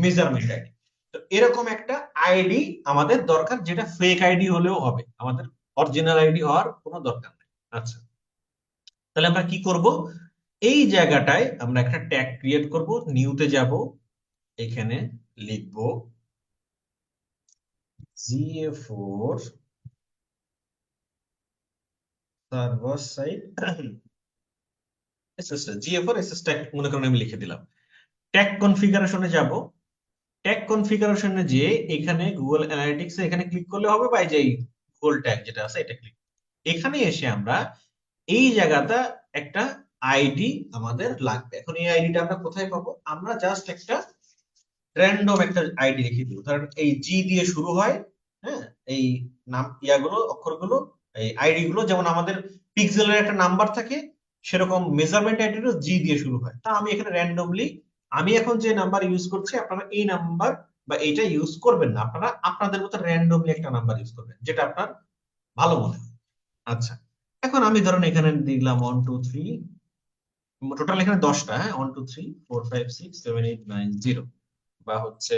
মেজারমেন্ট আইডি। তো এরকম একটা আইডি আমাদের দরকার, যেটা ফেক আইডি হলেও হবে, আমাদের অরিজিনাল আইডি হওয়ার কোনো দরকার নেই। আচ্ছা, তাহলে আমরা কি করব? এই জায়গাটায় আমরা একটা ট্যাগ ক্রিয়েট করব, নিউতে যাব, এখানে লিখব GA4 server side SS, GA4 SS tag মনে করেন আমি লিখে দিলাম। ট্যাগ কনফিগারেশনে যাব, ট্যাগ কনফিগারেশনে যে এখানে গুগল অ্যানালিটিক্স এখানে ক্লিক করলে হবে, বা এই যে গুগল ট্যাগ যেটা আছে এটা ক্লিক, এখানে এসে আমরা এই জায়গাটা একটা আইডি আমাদের লাগবে। এখন এই আইডিটা আমরা কোথায় পাবো? আমরা জাস্ট একটা র্যান্ডম একটা আইডি লিখে দিব, ধরেন এই জি দিয়ে শুরু হয়, হ্যাঁ, এই নাম ইয়াগুলো অক্ষরগুলো, এই আইডি গুলো, যেমন আমাদের পিক্সেলের একটা নাম্বার থাকে, সেরকম মেজারমেন্ট আইডিরও জি দিয়ে শুরু হয়। তা আমি এখানে র্যান্ডমলি, আমি এখন যে নাম্বার ইউজ করছি, আপনারা এই নাম্বার বা এইটা ইউজ করবেন না, আপনারা আপনাদের মতো র্যান্ডমলি একটা নাম্বার ইউজ করবেন, যেটা আপনার ভালো মনে হয়। আচ্ছা, এখন আমি ধরেন এখানে দিলাম 1 2 3, টোটাল এখানে 10টা, হ্যাঁ, 1 2 3 4 5 6 7 8 9 0, বা হচ্ছে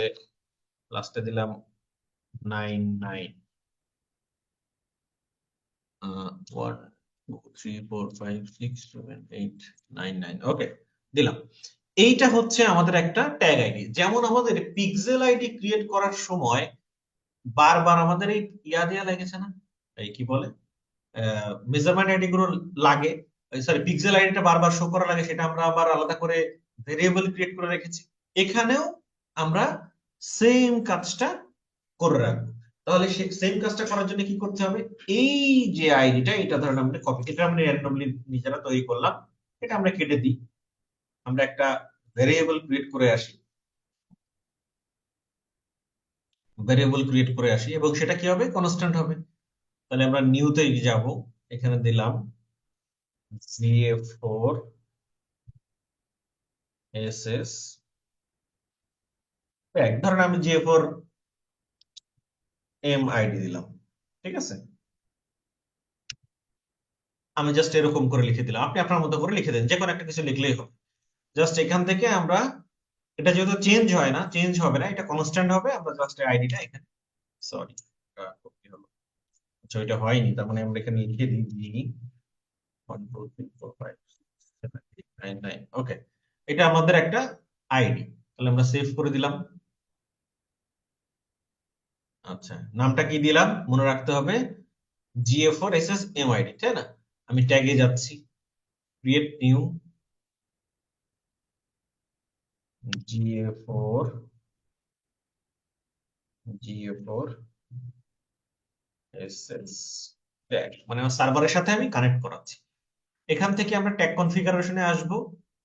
লাস্টে দিলাম 9 9, 1 2 3 4 5 6 7 8 9 9, ওকে, দিলাম। এইটা হচ্ছে আমাদের একটা ট্যাগ আইডি। যেমন আমাদের পিক্সেল আইডি ক্রিয়েট করার সময় বারবার আমাদের এই ইয়া দেয়া লেগেছে না, এই কি বলে, মেজারমেন্ট আইডি গুলো লাগে, সরি পিক্সেল আইডিটা বারবার শো করা লাগে, সেটা আমরা আবার আলাদা করে ভেরিয়েবল ক্রিয়েট করে রেখেছি। এখানেও আমরা সেম কাজটা করে রাখবো। তাহলে সেম কাজটা করার জন্য কি করতে হবে? এই যে আইডিটা, এটা ধরেন আমরা কপি, এটা আমরা র্যান্ডমলি নিজেরা তৈরি করলাম, এটা আমরা কেটে দিই, আমরা একটা ভেরিয়েবল ক্রিয়েট করে আসি, ভেরিয়েবল ক্রিয়েট করে আসি, এবং সেটা কি হবে? কনস্ট্যান্ট হবে। তাহলে আমরা নিউতে যাব, এখানে দিলাম GA4 SS ট্যাগ, ধরেন আমি GA4 MID দিলাম, ঠিক আছে? আমি জাস্ট এরকম করে লিখে দিলাম, আপনি আপনার মতো করে লিখে দেন, যে কোনো একটা কিছু লিখলেই হবে। জাস্ট এখান থেকে আমরা, এটা যেহেতু চেঞ্জ হয় না, চেঞ্জ হবে না, এটা কনস্ট্যান্ট হবে, আমরা জাস্ট আইডিটা এখানে, সরি কি হলো, আচ্ছা এটা হয়নি, তার মানে আমরা এখানে লিখে দিই জি 1 2 3 4 5 6 7 8 9 9, ওকে, এটা আমাদের একটা আইডি। তাহলে আমরা সেভ করে দিলাম। আচ্ছা, নামটা কি দিলাম মনে রাখতে হবে, GA4 SSMID, তাই না? আমি ট্যাগে যাচ্ছি, create new GA4 SS tag, মানে আমার সার্ভারের সাথে আমি কানেক্ট করাচ্ছি। এখান থেকে আমরা ট্যাগ কনফিগারেশনে আসব,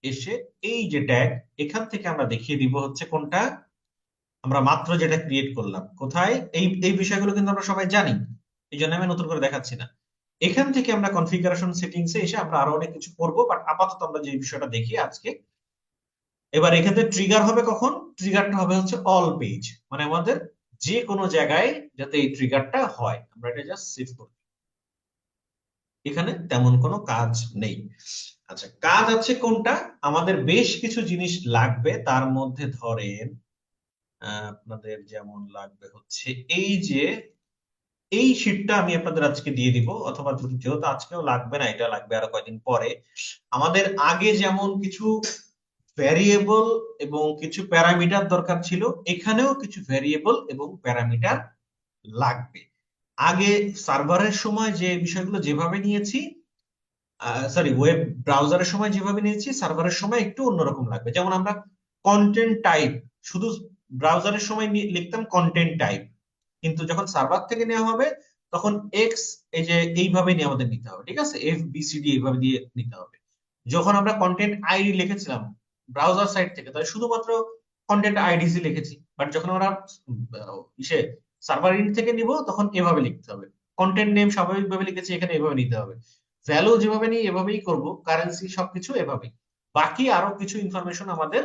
এসে এই যে ট্যাগ, এখান থেকে আমরা দেখিয়ে দিব হচ্ছে কোনটা আমরা মাত্র যেটা ক্রিয়েট করলাম। কোথায়? এই এই বিষয়গুলো কিন্তু আমরা সবাই জানি, এই জন্য আমি নতুন করে দেখাচ্ছি না। এখান থেকে আমরা কনফিগারেশন সেটিংসে এসে আমরা আরো অনেক কিছু করব, বাট আপাতত আমরা যে বিষয়টা দেখি আজকে। এবার এক্ষেত্রে ট্রিগার হবে কখন? ট্রিগারটা হবে হচ্ছে অল পেজ, মানে আমাদের যে কোনো জায়গায় যাতে এই ট্রিগারটা হয়, আমরা এটা জাস্ট সেভ করি। এখানে তেমন কোনো কাজ নেই। আচ্ছা, কাজ আছে কোনটা? আমাদের বেশ কিছু জিনিস লাগবে, তার মধ্যে ধরেন আপনাদের যেমন লাগবে হচ্ছে এই যে এই শীটটা আমি আপনাদের আজকে দিয়ে দিব, অথবা যেহেতু আজকেও লাগবে না, এটা লাগবে আরো কয়েকদিন পরে। আমাদের আগে যেমন কিছু ভ্যারিয়েবল এবং কিছু প্যারামিটার দরকার ছিল, এখানেও কিছু ভ্যারিয়েবল এবং প্যারামিটার লাগবে। আগে সার্ভারের সময় যে বিষয়গুলো যেভাবে নিয়েছি, সরি ওয়েব ব্রাউজারের সময় যেভাবে নিয়েছি, সার্ভারের সময় একটু অন্যরকম লাগবে। যেমন আমরা কন্টেন্ট টাইপ শুধু ব্রাউজারের সময় লিখতাম কন্টেন্ট টাইপ, কিন্তু যখন সার্ভার থেকে নেওয়া হবে তখন এক্স, এই যে এইভাবে নিয়ে আমাদের নিতে হবে, ঠিক আছে, এফ বি সি ডি এইভাবে দিয়ে নিতে হবে। যখন আমরা কন্টেন্ট আইডি লিখেছিলাম ব্রাউজার সাইট থেকে, তাহলে শুধুমাত্র কন্টেন্ট আইডিসি লিখেছি, বাট যখন আমরা ইসে সার্ভার ইন্ড থেকে নিব তখন এভাবে লিখতে হবে। কন্টেন্ট নেম স্বাভাবিকভাবে লিখেছি, এখানে এভাবে নিতে হবে। ভ্যালু যেভাবে নিই এভাবেই করব, কারেন্সি সবকিছু এভাবেই। বাকি আরো কিছু ইনফরমেশন আমাদের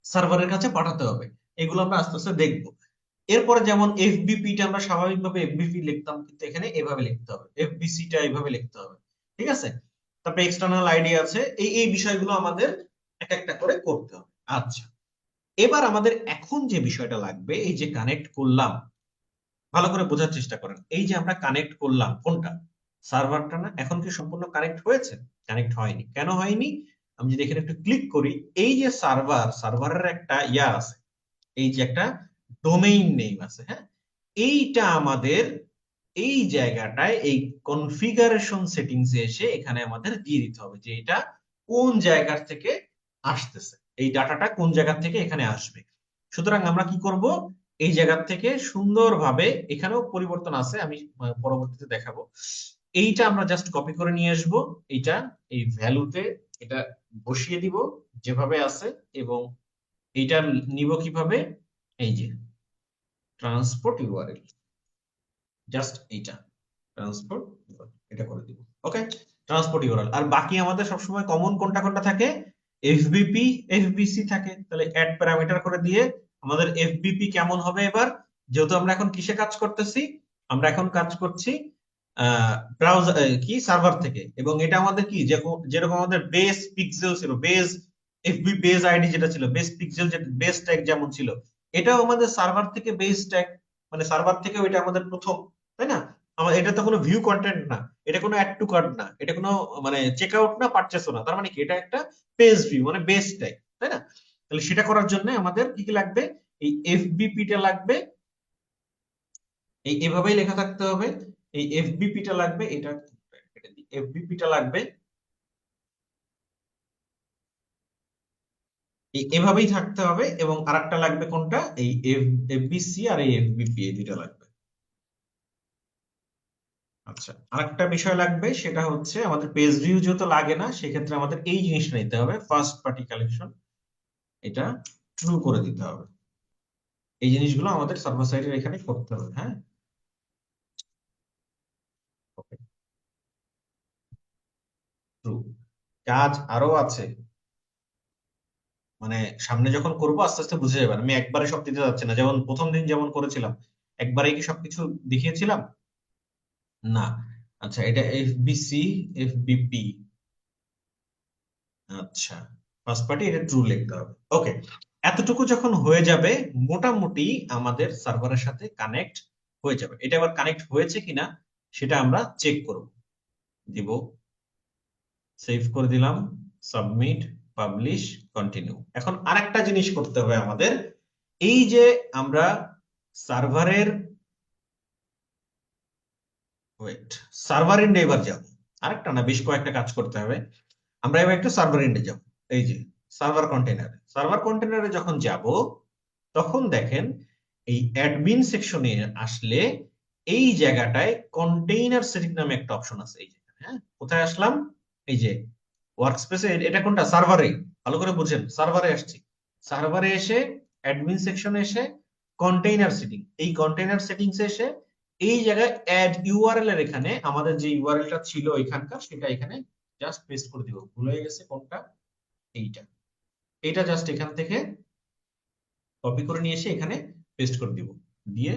সার্ভারের কাছে পাঠাতে হবে, এগুলো আমরা আস্তে আস্তে দেখবো। এরপরে যেমন এফবিপি টা আমরা স্বাভাবিকভাবে এফবিপি লিখতাম, কিন্তু এখানে এভাবে লিখতে হবে, এফবিসি টা এভাবে লিখতে হবে, ঠিক আছে। তারপরে এক্সটার্নাল আইডি আছে, এই এই বিষয়গুলো আমাদের এক একটা করে করতে হবে। আচ্ছা, এবার আমাদের এখন যে বিষয়টা লাগবে, এই যে কানেক্ট করলাম, ভালো করে বোঝার চেষ্টা করেন। এই যে আমরা কানেক্ট করলাম কোনটা, সার্ভারটা না? এখন কি সম্পূর্ণ কানেক্ট হয়েছে? কানেক্ট হয়নি। কেন হয়নি? আমি যদি এখানে একটু ক্লিক করি, এই যে সার্ভারের একটা ইয়া আছে, এই যে একটা ডোমেইন নেম আছে, হ্যাঁ, এইটা আমাদের এই জায়গাটায় এই কনফিগারেশন সেটিংস এ এসে এখানে আমাদের দিয়ে দিতে হবে যে এটা কোন জায়গা থেকে আসতেছে, এই ডাটাটা কোন জায়গা থেকে এখানে আসবে। সুতরাং আমরা কি করব, এই জায়গা থেকে সুন্দরভাবে, এখানেও পরিবর্তন আছে, আমি পরবর্তীতে দেখাবো, এইটা আমরা জাস্ট কপি করে নিয়ে আসব, এইটা এই ভ্যালুতে এটা বসিয়ে দিব যেভাবে আছে, এবং এইটা নিব কিভাবে, এই যে ট্রান্সপোর্ট ইউআরএল, জাস্ট এইটা ট্রান্সপোর্ট এটা করে দিব। ওকে, ট্রান্সপোর্ট ইউআরএল। আর বাকি আমাদের সবসময় কমন কোনটা কোনটা থাকে, এফবিপি এফবিসি থাকে। তাহলে অ্যাড প্যারামিটার করে দিয়ে আমাদের এফবিপি কেমন হবে এবার, যেহেতু আমরা এখন কিসে কাজ করতেছি, আমরা এখন কাজ করছি ব্রাউজার কি সার্ভার থেকে, এবং এটা আমাদের কি যেরকম আমাদের বেস পিক্সেল ছিল, বেস এফবি বেস আইডি যেটা ছিল, বেস পিক্সেল যে বেস ট্যাগ যেমন ছিল, এটাও আমাদের সার্ভার থেকে বেস ট্যাগ, মানে সার্ভার থেকে ওইটা আমাদের প্রথম, তাই না? আমার এটা তো কোনো ভিউ কন্টেন্ট না, এটা কোনো অ্যাড টু কার্ট না, এটা কোনো মানে চেক আউট না, পারচেসও না, তার মানে কি এটা একটা পেজ ভিউ, মানে বেস ট্যাগ, তাই না? তাহলে সেটা করার জন্য আমাদের কি কি লাগবে, এই এফবিপি টা লাগবে, এই এভাবেই লেখা থাকতে হবে, এই এফবিপি টা লাগবে, এটা এফবিপি টা লাগবে, এই এভাবেই থাকতে হবে। এবং আরেকটা লাগবে কোনটা, এই এফবিসি আর এই এফবিপি, এই দুইটা লাগবে। আচ্ছা, আরেকটা বিষয় লাগবে, সেটা হচ্ছে আমাদের পেজ ভিউ যেহেতু লাগে না, সেক্ষেত্রে আমাদের এই জিনিসটা নিতে হবে, ফার্স্ট পার্টি কালেকশন, এটা ট্রু করে দিতে হবে। এই জিনিসগুলো আমাদের সার্ভার সাইডের এখানে করতে হবে, হ্যাঁ। ওকে, ট্রু। কাজ আরো আছে, মানে সামনে যখন করবো আস্তে আস্তে বুঝে যাবেন, আমি একবারে সব দিতে যাচ্ছি না, যেমন প্রথম দিন যেমন করেছিলাম, একবারে কি সবকিছু দেখিয়েছিলাম না। আচ্ছা, এটা এফবিসি এফবিপি, আচ্ছা, ফার্স্ট পার্টি, এটা ট্রু লিখতে হবে। ওকে, এতটুকু যখন হয়ে যাবে, মোটামুটি আমাদের সার্ভারের সাথে কানেক্ট হয়ে যাবে। এটা আবার কানেক্ট হয়েছে কিনা সেটা আমরা চেক করব, দিব, সেভ করে দিলাম, সাবমিট, পাবলিশ, কন্টিনিউ। এখন আরেকটা জিনিস করতে হবে আমাদের, এই যে আমরা সার্ভারের, ওয়েট, সার্ভার এন্ডে এবার যাব, আরেকটা না বেশ কয়েকটা কাজ করতে হবে। আমরা এবার একটু সার্ভার এন্ডে যাব, এই যে সার্ভার কন্টেনারে যখন যাব, তখন দেখেন এই অ্যাডমিন সেকশনে আসলে এই জায়গাটায় কন্টেইনার সেটিং নামে একটা অপশন আছে, এই যে, হ্যাঁ, কোথায় আসলাম, এই যে ওয়ার্কস্পেসে, এটা কোনটা, সার্ভারে, ভালো করে বুঝেন, সার্ভারে আসছি। সার্ভারে এসে অ্যাডমিন সেকশনে এসে কন্টেইনার সেটিং, এই কন্টেইনার সেটিংসে এসে এই জায়গায় অ্যাড ইউআরএল এর এখানে আমাদের যে ইউআরএলটা ছিল এখানকার, সেটা এখানে জাস্ট পেস্ট করে দিব। ভুল হয়ে গেছে কোনটা, এইটা, এটা জাস্ট এখান থেকে কপি করে নিয়ে এসে এখানে পেস্ট করে দিব, দিয়ে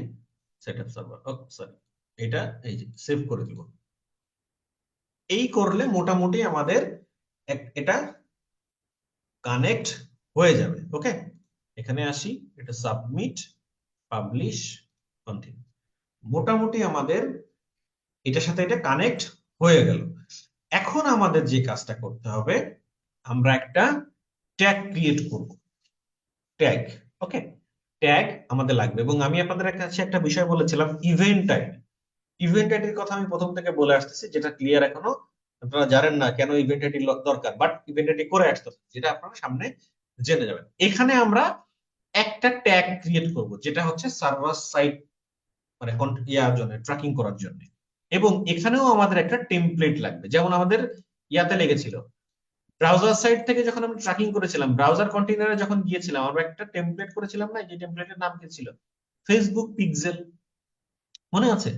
সেটআপ সার্ভার, ও সরি, এটা এই যে সেভ করে দিব। এই করলে মোটামুটি আমাদের এটা কানেক্ট হয়ে যাবে। ওকে, এখানে আসি, এটা সাবমিট, পাবলিশ, কন্টিনিউ। মোটামুটি আমাদের এটার সাথে এটা কানেক্ট হয়ে গেল। এখন আমাদের যে কাজটা করতে হবে, আমরা একটা ট্যাগ ক্রিয়েট করব, ট্যাগ। ওকে, ট্যাগ আমাদের লাগবে। এবং আমি আপনাদের কাছে একটা বিষয় বলেছিলাম, ইভেন্ট আইডি। ইভেন্ট আইডির কথা আমি প্রথম থেকে বলে আসতেছি, যেটা ক্লিয়ার এখনো আপনারা জানেন না কেন ইভেন্ট আইডি দরকার, বাট ইভেন্ট আইডি করে আসতেছে, যেটা আপনারা সামনে জেনে যাবেন। এখানে আমরা একটা ট্যাগ ক্রিয়েট করব, যেটা হচ্ছে সার্ভার সাইড মানে ইয়ার জন্য, ট্র্যাকিং করার জন্য। এবং এখানেও আমাদের একটা টেমপ্লেট লাগবে, যেমন আমাদের ইয়াতে লেগেছিল ব্রাউজার সাইট থেকে যখন আমরা ট্র্যাকিং করেছিলাম, ব্রাউজার কন্টেইনারে যখন গিয়েছিলাম, আমরা একটা টেমপ্লেট করেছিলাম না, যে টেমপ্লেটের নাম কি ছিল? ফেসবুক পিক্সেল, মনে আছে?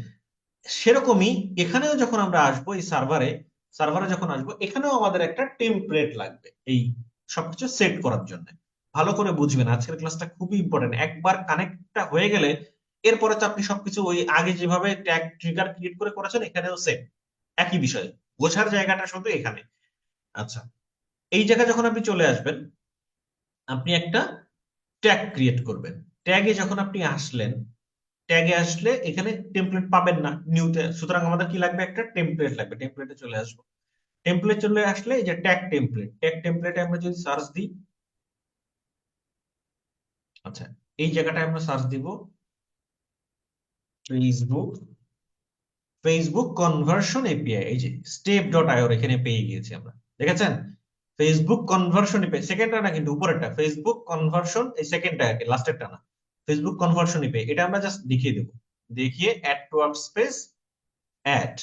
সেরকমই এখানেও যখন আমরা আসবো, এই সার্ভারে সার্ভারে যখন আসবো, এখানেও আমাদের একটা টেমপ্লেট লাগবে এই সবকিছু সেট করার জন্য। ভালো করে বুঝবেন, আজকের ক্লাসটা খুবই ইম্পর্টেন্ট। একবার কানেক্টটা হয়ে গেলে এরপরে তো আপনি সবকিছু ওই আগে যেভাবে ট্যাগ ট্রিগার ক্রিয়েট করে করেছেন, এখানেও সেম একই বিষয়। বোঝার জায়গাটা শুধু এখানে। আচ্ছা, এই জায়গায় যখন আপনি চলে আসবেন, আপনি একটা ট্যাগ ক্রিয়েট করবেন। ট্যাগে যখন আপনি আসলেন, ট্যাগে আসলে এখানে টেমপ্লেট পাবেন না নিউতে, সুতরাং আমাদের কি লাগবে? একটা টেমপ্লেট লাগবে। টেমপ্লেটে চলে আসবো। টেমপ্লেট চলে আসলে এই যে ট্যাগ টেমপ্লেটে আমরা যদি সার্চ দিই, আচ্ছা, এই জায়গাটায় আমরা সার্চ দিব ফেসবুক, ফেসবুক কনভার্সন এপিআই। এই যে স্টেপ ডট আইও এখানে পেয়ে গিয়েছি আমরা, দেখেছেন? ফেসবুক কনভার্সন এপিআই, সেকেন্ডটা না কিন্তু উপরেরটা, ফেসবুক কনভার্সন, এই সেকেন্ডটা আর কি, লাস্টেরটা না। ফেসবুক কনভার্সন এপিআই, এটা আমরা জাস্ট দেখিয়ে দেবো। দেখিয়ে অ্যাড টু ওয়ার্কস্পেস, অ্যাড।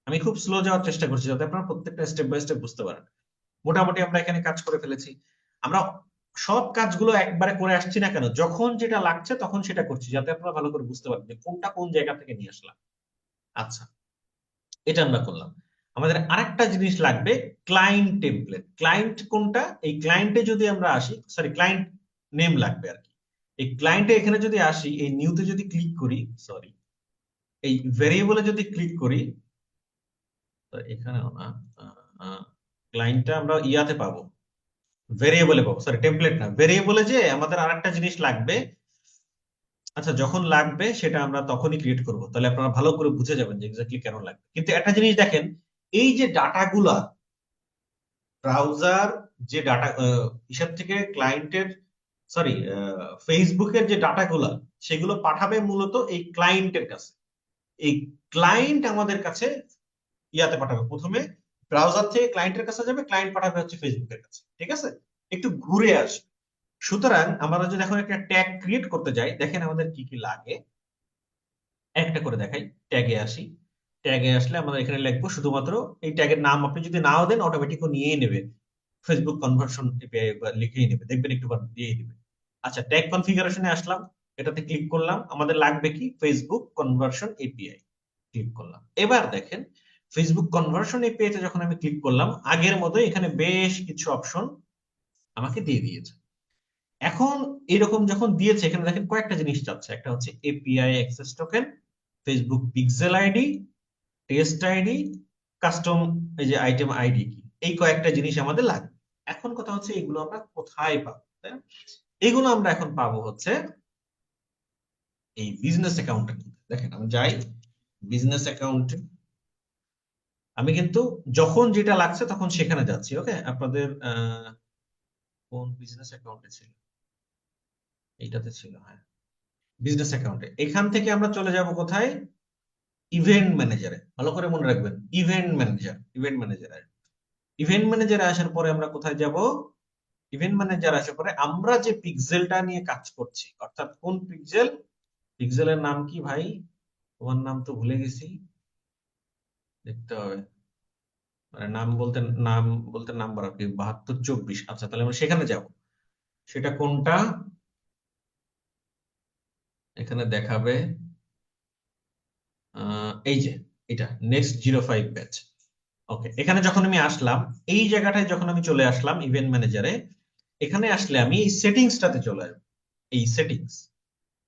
আমি খুব স্লো যাওয়ার চেষ্টা করছি, যাতে আপনারা প্রত্যেকটা স্টেপ বাই স্টেপ বুঝতে পারেন। মোটামুটি আমরা এখানে কাজ করে ফেলেছি। আমরা সব কাজগুলো একবারে করে আসছি না কেন, যখন যেটা লাগছে তখন সেটা করছি, যাতে আপনারা ভালো করে বুঝতে পারেন যে কোনটা কোন জায়গা থেকে নিয়ে আসলাম। আচ্ছা, এটা আমরা করলাম। আমাদের আরেকটা জিনিস লাগবে, ক্লায়েন্ট টেমপ্লেট। ক্লায়েন্ট কোনটা? এই ক্লায়েন্টে যদি আমরা আসি, সরি, ক্লায়েন্ট নেম লাগবে আর কি। এই ক্লায়েন্টে এখানে যদি আসি, এই নিউতে যদি ক্লিক করি, সরি, এই ভেরিয়েবলে যদি ক্লিক করি, তো এখানেও না, ক্লায়েন্টটা আমরা ইয়াতে পাবো, ভেরিয়েবলে পাবো, সরি টেমপ্লেট না, ভেরিয়েবলে। যে আমাদের আরেকটা জিনিস লাগবে, আচ্ছা যখন লাগবে সেটা আমরা তখনই ক্রিয়েট করব, তাহলে আপনারা ভালো করে বুঝে যাবেন যে এক্স্যাক্টলি কেন লাগবে। কিন্তু একটা জিনিস দেখেন, এই যে ডাটাগুলা, ব্রাউজার যে ডাটা হিসাব থেকে ক্লায়েন্টের, সরি, ফেসবুকের যে ডাটাগুলা, সেগুলো পাঠাবে মূলত এই ক্লায়েন্টের কাছে। এই ক্লায়েন্ট আমাদের কাছে ইয়াতে পাঠাবে, প্রথমে ব্রাউজার থেকে ক্লায়েন্টের কাছে যাবে, ক্লায়েন্ট পাঠাবে হচ্ছে ফেসবুকের কাছে, ঠিক আছে? একটু ঘুরে আসবে। সুতরাং আমরা যদি এখন একটা ট্যাগ ক্রিয়েট করতে যাই, দেখেন আমাদের কি কি লাগে, একটা করে দেখাই। ট্যাগে আসি, ট্যাগে আসলে আমরা এখানে লিখবো শুধুমাত্র এই ট্যাগের নাম। আপনি যদি নাও দেন, অটোমেটিক নিয়েই নেবে, ফেসবুক কনভার্সন এপিআই লিখেই নেবে, দেখবেন একটু পর দিয়েই দিবে। আচ্ছা, ট্যাগ কনফিগারেশনে আসলাম, এটাতে ক্লিক করলাম, আমাদের লাগবে কি? Facebook conversion API. ক্লিক করলাম। এবার দেখেন, ফেসবুক কনভার্সন এপিআই তে যখন আমি ক্লিক করলাম, আগের মতো এখানে বেশ কিছু অপশন আমাকে দিয়ে দিয়েছে। এখন এরকম যখন দিয়েছে, এখানে দেখেন কয়েকটা জিনিস চাচ্ছে। একটা হচ্ছে API access token, Facebook pixel ID, test ID, custom, এই যে আইটেম আইডি কি, এই কয়েকটা জিনিস আমাদের লাগবে। এখন কথা হচ্ছে এগুলো আমরা কোথায় পাবো, তাই না? এগুলো আমরা এখন পাবো হচ্ছে এই বিজনেস অ্যাকাউন্টে। দেখেন আমি যাই বিজনেস অ্যাকাউন্টে, আমি কিন্তু যখন যেটা লাগছে তখন সেখানে যাচ্ছি। ওকে, আপনাদের কোন বিজনেস অ্যাকাউন্টে ছিল? এইটাতে ছিল, হ্যাঁ, বিজনেস অ্যাকাউন্টে। এখান থেকে আমরা চলে যাব কোথায়? ইভেন্ট ম্যানেজারে। ভালো করে মনে রাখবেন, ইভেন্ট ম্যানেজার, ইভেন্ট ম্যানেজারে। ইভেন্ট ম্যানেজারে আসার পরে আমরা কোথায় যাব? ইভেন্ট ম্যানেজার আসার পরে আমরা যে পিক্সেলটা নিয়ে কাজ করছি, অর্থাৎ কোন পিক্সেল, পিক্সেলের নাম কি ভাই? তোমার নাম তো ভুলে গেছি, দেখতে হবে। মানে নাম বলতে নাম্বার আর কি, 7224। আচ্ছা, তাহলে আমরা সেখানে যাব। সেটা কোনটা? এখানে দেখাবে এই যে এটা, নেক্সট 05 ব্যাচ। ওকে, এখানে যখন আমি আসলাম, এই জায়গাটায় যখন আমি চলে আসলাম ইভেন্ট ম্যানেজারে, এখানে আসলে আমি এই সেটিংসটাতে চলে আসবো। এই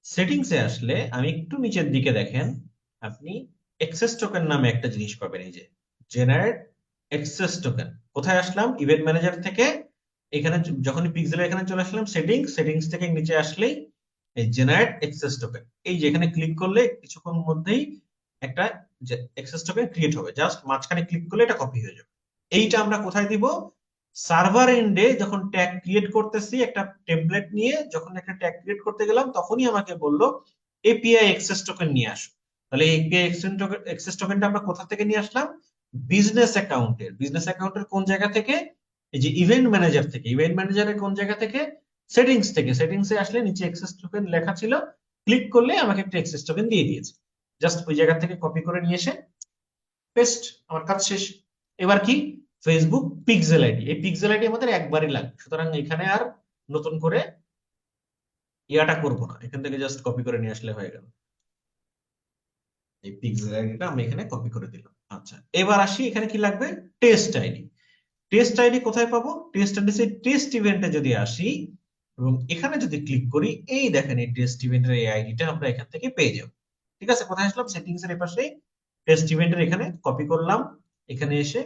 সেটিংসে আসলে আমি একটু নিচের দিকে দেখেন, আপনি এক্সেস টোকেন নামে একটা জিনিস পাবেন। এই যে জেনারেট এক্সেস টোকেন। কোথায় আসলাম? ইভেন্ট ম্যানেজার থেকে। এখানে যখন পিক্সেলের এখানে চলে আসলাম, সেটিংস থেকে নিচে আসলেই এই জেনারেট এক্সেস টোকেন, এই যে এখানে ক্লিক করলে কিছুক্ষণ মধ্যেই একটা যে এক্সেস টোকেন ক্রিয়েট হবে, জাস্ট মাঝখানে ক্লিক করলে এটা কপি হয়ে যাবে। এইটা আমরা কোথায় দিব? সার্ভার এন্ডে যখন ট্যাগ ক্রিয়েট করতেছি একটা টেমপ্লেট নিয়ে, যখন একটা ট্যাগ ক্রিয়েট করতে গেলাম তখনই আমাকে বললো এপিআই অ্যাক্সেস টোকেন নিয়ে আসো। তাহলে এপিআই অ্যাক্সেস টোকেনটা আমরা কোথা থেকে নিয়ে আসলাম? বিজনেস অ্যাকাউন্টের কোন জায়গা থেকে? এই যে ইভেন্ট ম্যানেজার থেকে। ইভেন্ট ম্যানেজারের কোন জায়গা থেকে? সেটিংস থেকে। সেটিংসে আসলে নিচে অ্যাক্সেস টোকেন লেখা ছিল, ক্লিক করলে আমাকে একটা অ্যাক্সেস টোকেন দিয়ে দিয়েছে। জাস্ট ওই জায়গা থেকে কপি করে নিয়ে এসে পেস্ট, আমার কাজ শেষ। এবার কি? Facebook pixel ID. এই পিক্সেল আইডি আমাদের একবারই লাগবে, সুতরাং এখানে আর নতুন করে ইয়াটা করবো না, এখান থেকে জাস্ট কপি করে নিয়ে আসলে হয়ে গেল। এই পিক্সেল আইডিটা আমি এখানে কপি করে দিলাম। আচ্ছা, এবার আসি এখানে কি লাগবে? Test ID. টেস্ট আইডি কোথায় পাবো? টেস্ট আইডি সেই টেস্ট ইভেন্টে যদি আসি এবং এখানে যদি ক্লিক করি, এই দেখেন এই টেস্ট ইভেন্টের এই আইডিটা আমরা এখান থেকে পেয়ে যাবো। ঠিক আছে, কোথায় আসলাম? সেটিংস এর পাশে টেস্ট ইভেন্টের এখানে কপি করলাম, এখানে এসে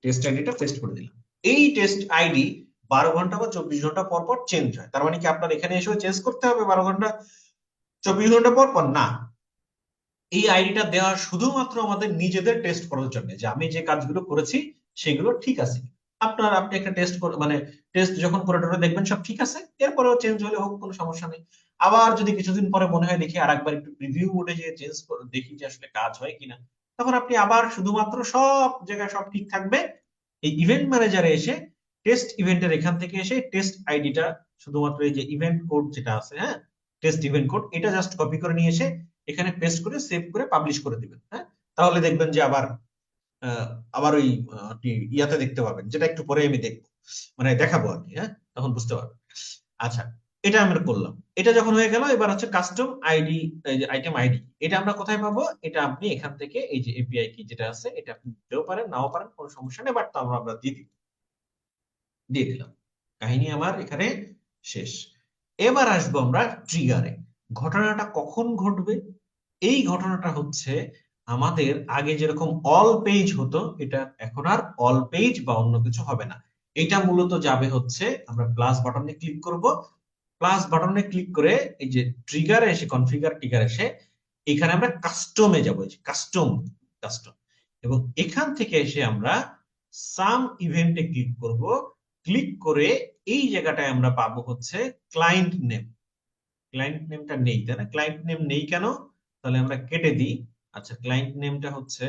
টেস্ট আইডিটা পেস্ট করে দিলাম। এই টেস্ট আইডি 12 ঘন্টা বা 24 ঘন্টা পর পর চেঞ্জ হয়। তার মানে কি আপনার এখানে এসেও চেঞ্জ করতে হবে 12 ঘন্টা 24 ঘন্টা পর পর? না, এই আইডিটা দেওয়া শুধুমাত্র আমাদের নিজেদের টেস্ট করার জন্য, যে আমি যে কাজগুলো করেছি সেগুলো ঠিক আছে। আপনি একটা টেস্ট মানে টেস্ট যখন করে টোরে দেখবেন সব ঠিক আছে, এরপরেও চেঞ্জ হলে হোক, কোনো সমস্যা নেই। আবার যদি কিছুদিন পরে মনে হয় দেখি আরেকবার একটু প্রিভিউ মোডে যে চেঞ্জ করে দেখি যে আসলে কাজ হয় কিনা, তখন আপনি আবার শুধুমাত্র সব জায়গায় সব ঠিক থাকবে, এই ইভেন্ট ম্যানেজারে এসে টেস্ট ইভেন্টের এখান থেকে এসে টেস্ট আইডিটা, শুধুমাত্র এই যে ইভেন্ট কোড যেটা আছে, হ্যাঁ, টেস্ট ইভেন্ট কোড, এটা জাস্ট কপি করে নিয়ে এসে এখানে পেস্ট করে সেভ করে পাবলিশ করে দিবেন। হ্যাঁ, তাহলে দেখবেন যে আবার আবার ওই আপনি ইয়াতে দেখতে পাবেন, যেটা একটু পরে আমি দেখবো, মানে দেখাবো আর কি। হ্যাঁ, তখন বুঝতে পারবেন। আচ্ছা, এটা আমরা করলাম। এটা যখন হয়ে গেল, এবার হচ্ছে কাস্টম আইডি, এই যে আইটেম আইডি, এটা আমরা কোথায় পাবো? এটা আপনি এখান থেকে এই যে এপিআই কি যেটা আছে, এটা আপনি দিতেও পারেন নাও পারেন, কোনো সমস্যা নেই, বাট তারপর আমরা দিয়ে দিলাম। কাহিনী আমার এখানে শেষ। এবার আসবো আমরা ট্রিগারে। ঘটনাটা কখন ঘটবে? এই ঘটনাটা হচ্ছে আমাদের আগে যেরকম অল পেজ হতো, এটা এখন আর অল পেজ বা অন্য কিছু হবে না। এটা মূলত যাবে হচ্ছে, আমরা প্লাস বাটনে ক্লিক করব, প্লাস বাটনে ক্লিক করে এই যে ট্রিগারে এসে, কনফিগার ট্রিগার এসে এখানে আমরা কাস্টমে যাব, এই যে কাস্টম, কাস্টম, এবং এখান থেকে এসে আমরা সাম ইভেন্টে ক্লিক করব। ক্লিক করে এই জায়গাটায় আমরা পাবো হচ্ছে ক্লায়েন্ট নেম। ক্লায়েন্ট নেমটা নেই, তাই না? ক্লায়েন্ট নেম নেই কেন? তাহলে আমরা কেটে দিই। আচ্ছা, ক্লায়েন্ট নেমটা হচ্ছে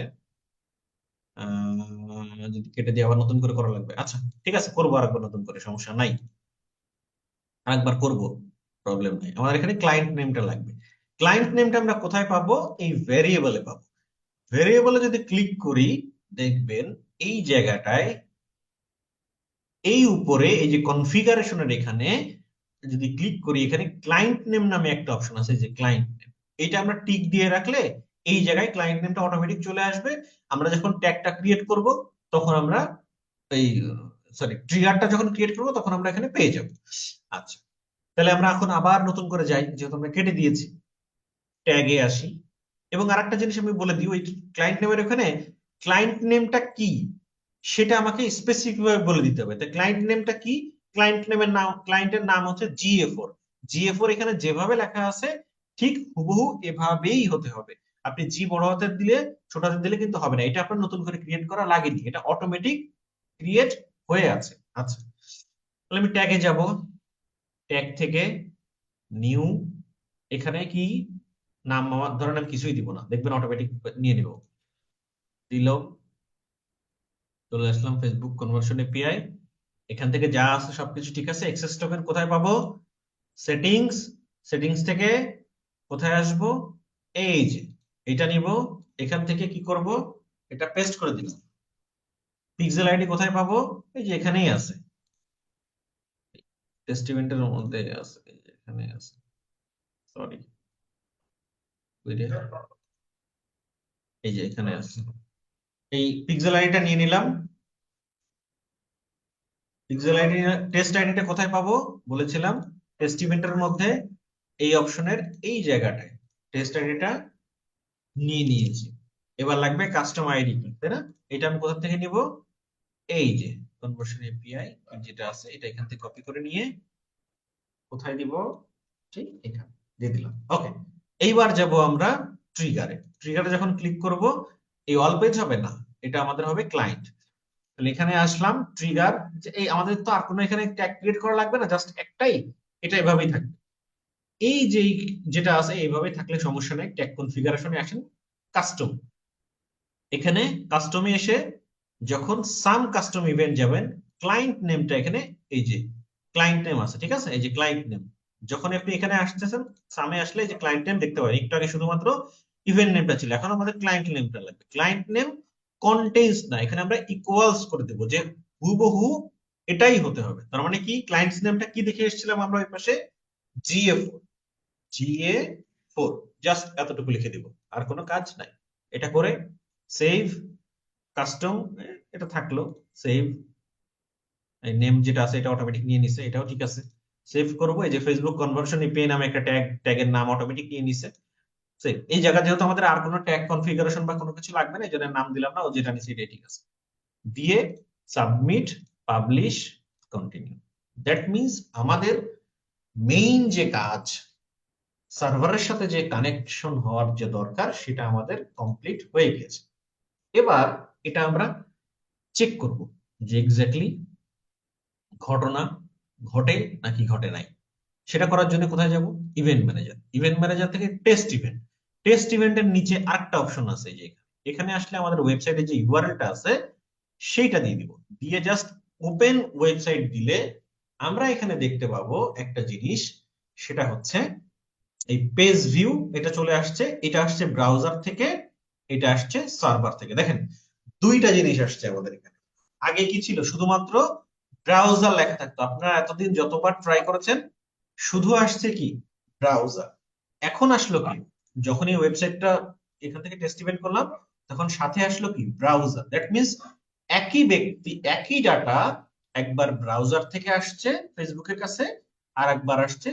যদি কেটে দিই আবার নতুন করে করা লাগবে। আচ্ছা, ঠিক আছে, করবো আরেকবার নতুন করে, সমস্যা নাই, আরেকবার করব, প্রবলেম নাই। আমাদের এখানে ক্লায়েন্ট নেমটা লাগবে। ক্লায়েন্ট নেমটা আমরা কোথায় পাবো? এই ভেরিয়েবলে পাবো। ভেরিয়েবলে যদি ক্লিক করি, দেখবেন এই জায়গাটায়, এই উপরে এই যে কনফিগারেশনের এখানে যদি ক্লিক করি, এখানে ক্লায়েন্ট নেম নামে একটা অপশন আছে, যে ক্লায়েন্ট নেম, এটা আমরা টিক দিয়ে রাখলে এই জায়গায় ক্লায়েন্ট নেমটা অটোমেটিক চলে আসবে। আমরা যখন ট্যাগটা ক্রিয়েট করব তখন আমরা এই সরি ট্রিগারটা যখন ক্রিয়েট করব তখন আমরা এখানে পেয়ে যাব। আচ্ছা, তাহলে আমরা এখন আবার নতুন করে যাই, যেহেতু আমরা কেটে দিয়েছি, ট্যাগে আসি। এবং আরেকটা জিনিস আমি বলে দিই, ওই ক্লায়েন্ট নেমের ওখানে ক্লায়েন্ট নেমটা কি সেটা আমাকে স্পেসিফিক ভাবে বলে দিতে হবে। তো ক্লায়েন্ট নেমটা কি? ক্লায়েন্ট নেমের নাম, ক্লায়েন্টের নাম হচ্ছে জিএ4। জিএ4 এখানে যেভাবে লেখা আছে ঠিক হুবহু এভাবেই হতে হবে। আপনি জি বড় হাতের দিলে ছোট হাতের দিলে কিন্তু হবে না, এটা আপনার নতুন করে ক্রিয়েট করা লাগেনি, এটা অটোমেটিক ক্রিয়েট হয়ে আছে। আচ্ছা, তাহলে আমি ট্যাগে যাব, ট্যাগ থেকে নিউ, এখানে কি নাম, আমার ধরেন আমি কিছুই দিব না, দেখবেন অটোমেটিক নিয়ে নিব। দিল, চলে আসলাম ফেসবুক কনভার্সন এপিআই। এখান থেকে যা আছে সবকিছু ঠিক আছে। এক্সেস টোকেন কোথায় পাবো? সেটিংস, সেটিংস থেকে কোথায় আসব? এই যে এটা নিব, এখান থেকে কি করব? এটা পেস্ট করে দিলাম। পিক্সেল আইডি কোথায় পাবো? এই যে এখানেই আছে, টেস্ট ইভেন্টের মধ্যে আছে, এই যে এখানে আছে, সরি, এই যে এখানে আছে। এই পিক্সেল আইডিটা নিয়ে নিলাম। পিক্সেল আইডি, টেস্ট আইডিটা কোথায় পাবো বলেছিলাম? টেস্ট ইভেন্টের মধ্যে এই অপশনের এই জায়গাটায় টেস্ট আইডিটা নিয়ে নিয়েছি। এবার লাগবে কাস্টম আইডি কি, তাই না? এটা আমি কোথা থেকে নিব? এই যে কনভার্সন এপিআই যেটা আছে, এটা এখান থেকে কপি করে নিয়ে কোথায় দিব? ঠিক এখানে দিয়ে দিলাম। ওকে, এইবার যাব আমরা ট্রিগারে। ট্রিগারে যখন ক্লিক করব, এই অল পেজ হবে না, এটা আমাদের হবে ক্লায়েন্ট। তাহলে এখানে আসলাম ট্রিগার, যে এই আমাদের তো আর কোনো এখানে ট্যাগ ক্রিয়েট করা লাগবে না, জাস্ট একটাই, এটা এভাবেই থাকবে। এই যে যেটা আছে এইভাবে থাকলে সমস্যা নেই। ট্যাগ কনফিগারেশনে আসেন, কাস্টম, এখানে কাস্টমে এসে যখন সাম কাস্টম ইভেন্ট যাবেন, ক্লায়েন্ট নেমটা এখানে, এই যে ক্লায়েন্ট নেম আছে, ঠিক আছে, এই যে ক্লায়েন্ট নেম, যখন আপনি এখানে আসতেছেন সামে আসলে এই যে ক্লায়েন্ট নেম দেখতে পাবেন। একটু আগে শুধুমাত্র ইভেন্ট নেমটা ছিল, এখন আমাদের ক্লায়েন্ট নেমটা লাগবে। ক্লায়েন্ট নেম কন্টেইনস না, এখানে আমরা ইকুয়ালস করে দেবো, যে হুবহু এটাই হতে হবে। তার মানে কি, ক্লায়েন্টস নেমটা কি দেখে এসেছিলাম আমরা ওই পাশে, GA4, GA4, জাস্ট এতটুকু লিখে দিব, আর কোনো কাজ নাই। এটা করে সেভ কাস্টম, এটা থাকলো, সেভ, নেম যেটা আছে এটা অটোমেটিক নিয়ে নিছে, এটাও ঠিক আছে। সেভ করবো, এই যে ফেসবুক কনভার্সন পে নামে একটা ট্যাগ, ট্যাগের নাম অটোমেটিক নিয়ে নিছে। সেভ। এই জায়গা যেহেতু আমাদের আর কোনো ট্যাগ কনফিগারেশন বা কোনো কিছু লাগবে না, এই জন্য নাম দিলাম না, ও যেটা নিছে এটাই ঠিক আছে। দিয়ে submit, publish, continue. That means আমাদের মেইন যে কাজ, সার্ভারের সাথে যে কানেকশন হওয়ার যে দরকার, সেটা আমাদের কমপ্লিট হয়ে গেছে। এবার এটা আমরা চেক করব যে এক্স্যাক্টলি ঘটনা ঘটে নাকি ঘটে নাই। সেটা করার জন্য কোথায় যাব, ইভেন্ট ম্যানেজার। ইভেন্ট ম্যানেজার থেকে টেস্ট ইভেন্ট, টেস্ট ইভেন্টের নিচে আরেকটা অপশন আছে, এই যে এখানে আসলে আমাদের ওয়েবসাইটে যে ইউআরএলটা আছে সেইটা দিয়ে দিব। দিয়ে জাস্ট ওপেন ওয়েবসাইট দিলে আমরা এখানে দেখতে পাবো একটা জিনিস, সেটা হচ্ছে এই পেজ ভিউ, এটা চলে আসছে, এটা আসছে ব্রাউজার থেকে, এটা আসছে সার্ভার থেকে। দেখেন দুইটা জিনিস আসছে আমাদের এখানে। আগে কি ছিল, শুধুমাত্র ব্রাউজার লেখা থাকতো, আপনারা এতদিন যতবার ট্রাই করেছেন শুধু আসছে কি ব্রাউজার। এখন আসলো কি, যখন এই ওয়েবসাইটটা এখান থেকে টেস্ট ইভেন্ট করলাম, তখন সাথে আসলো কি ব্রাউজার। দ্যাট মিনস একই ব্যক্তি একই ডাটা একবার ব্রাউজার থেকে আসছে ফেসবুকের কাছে, আর একবার আসছে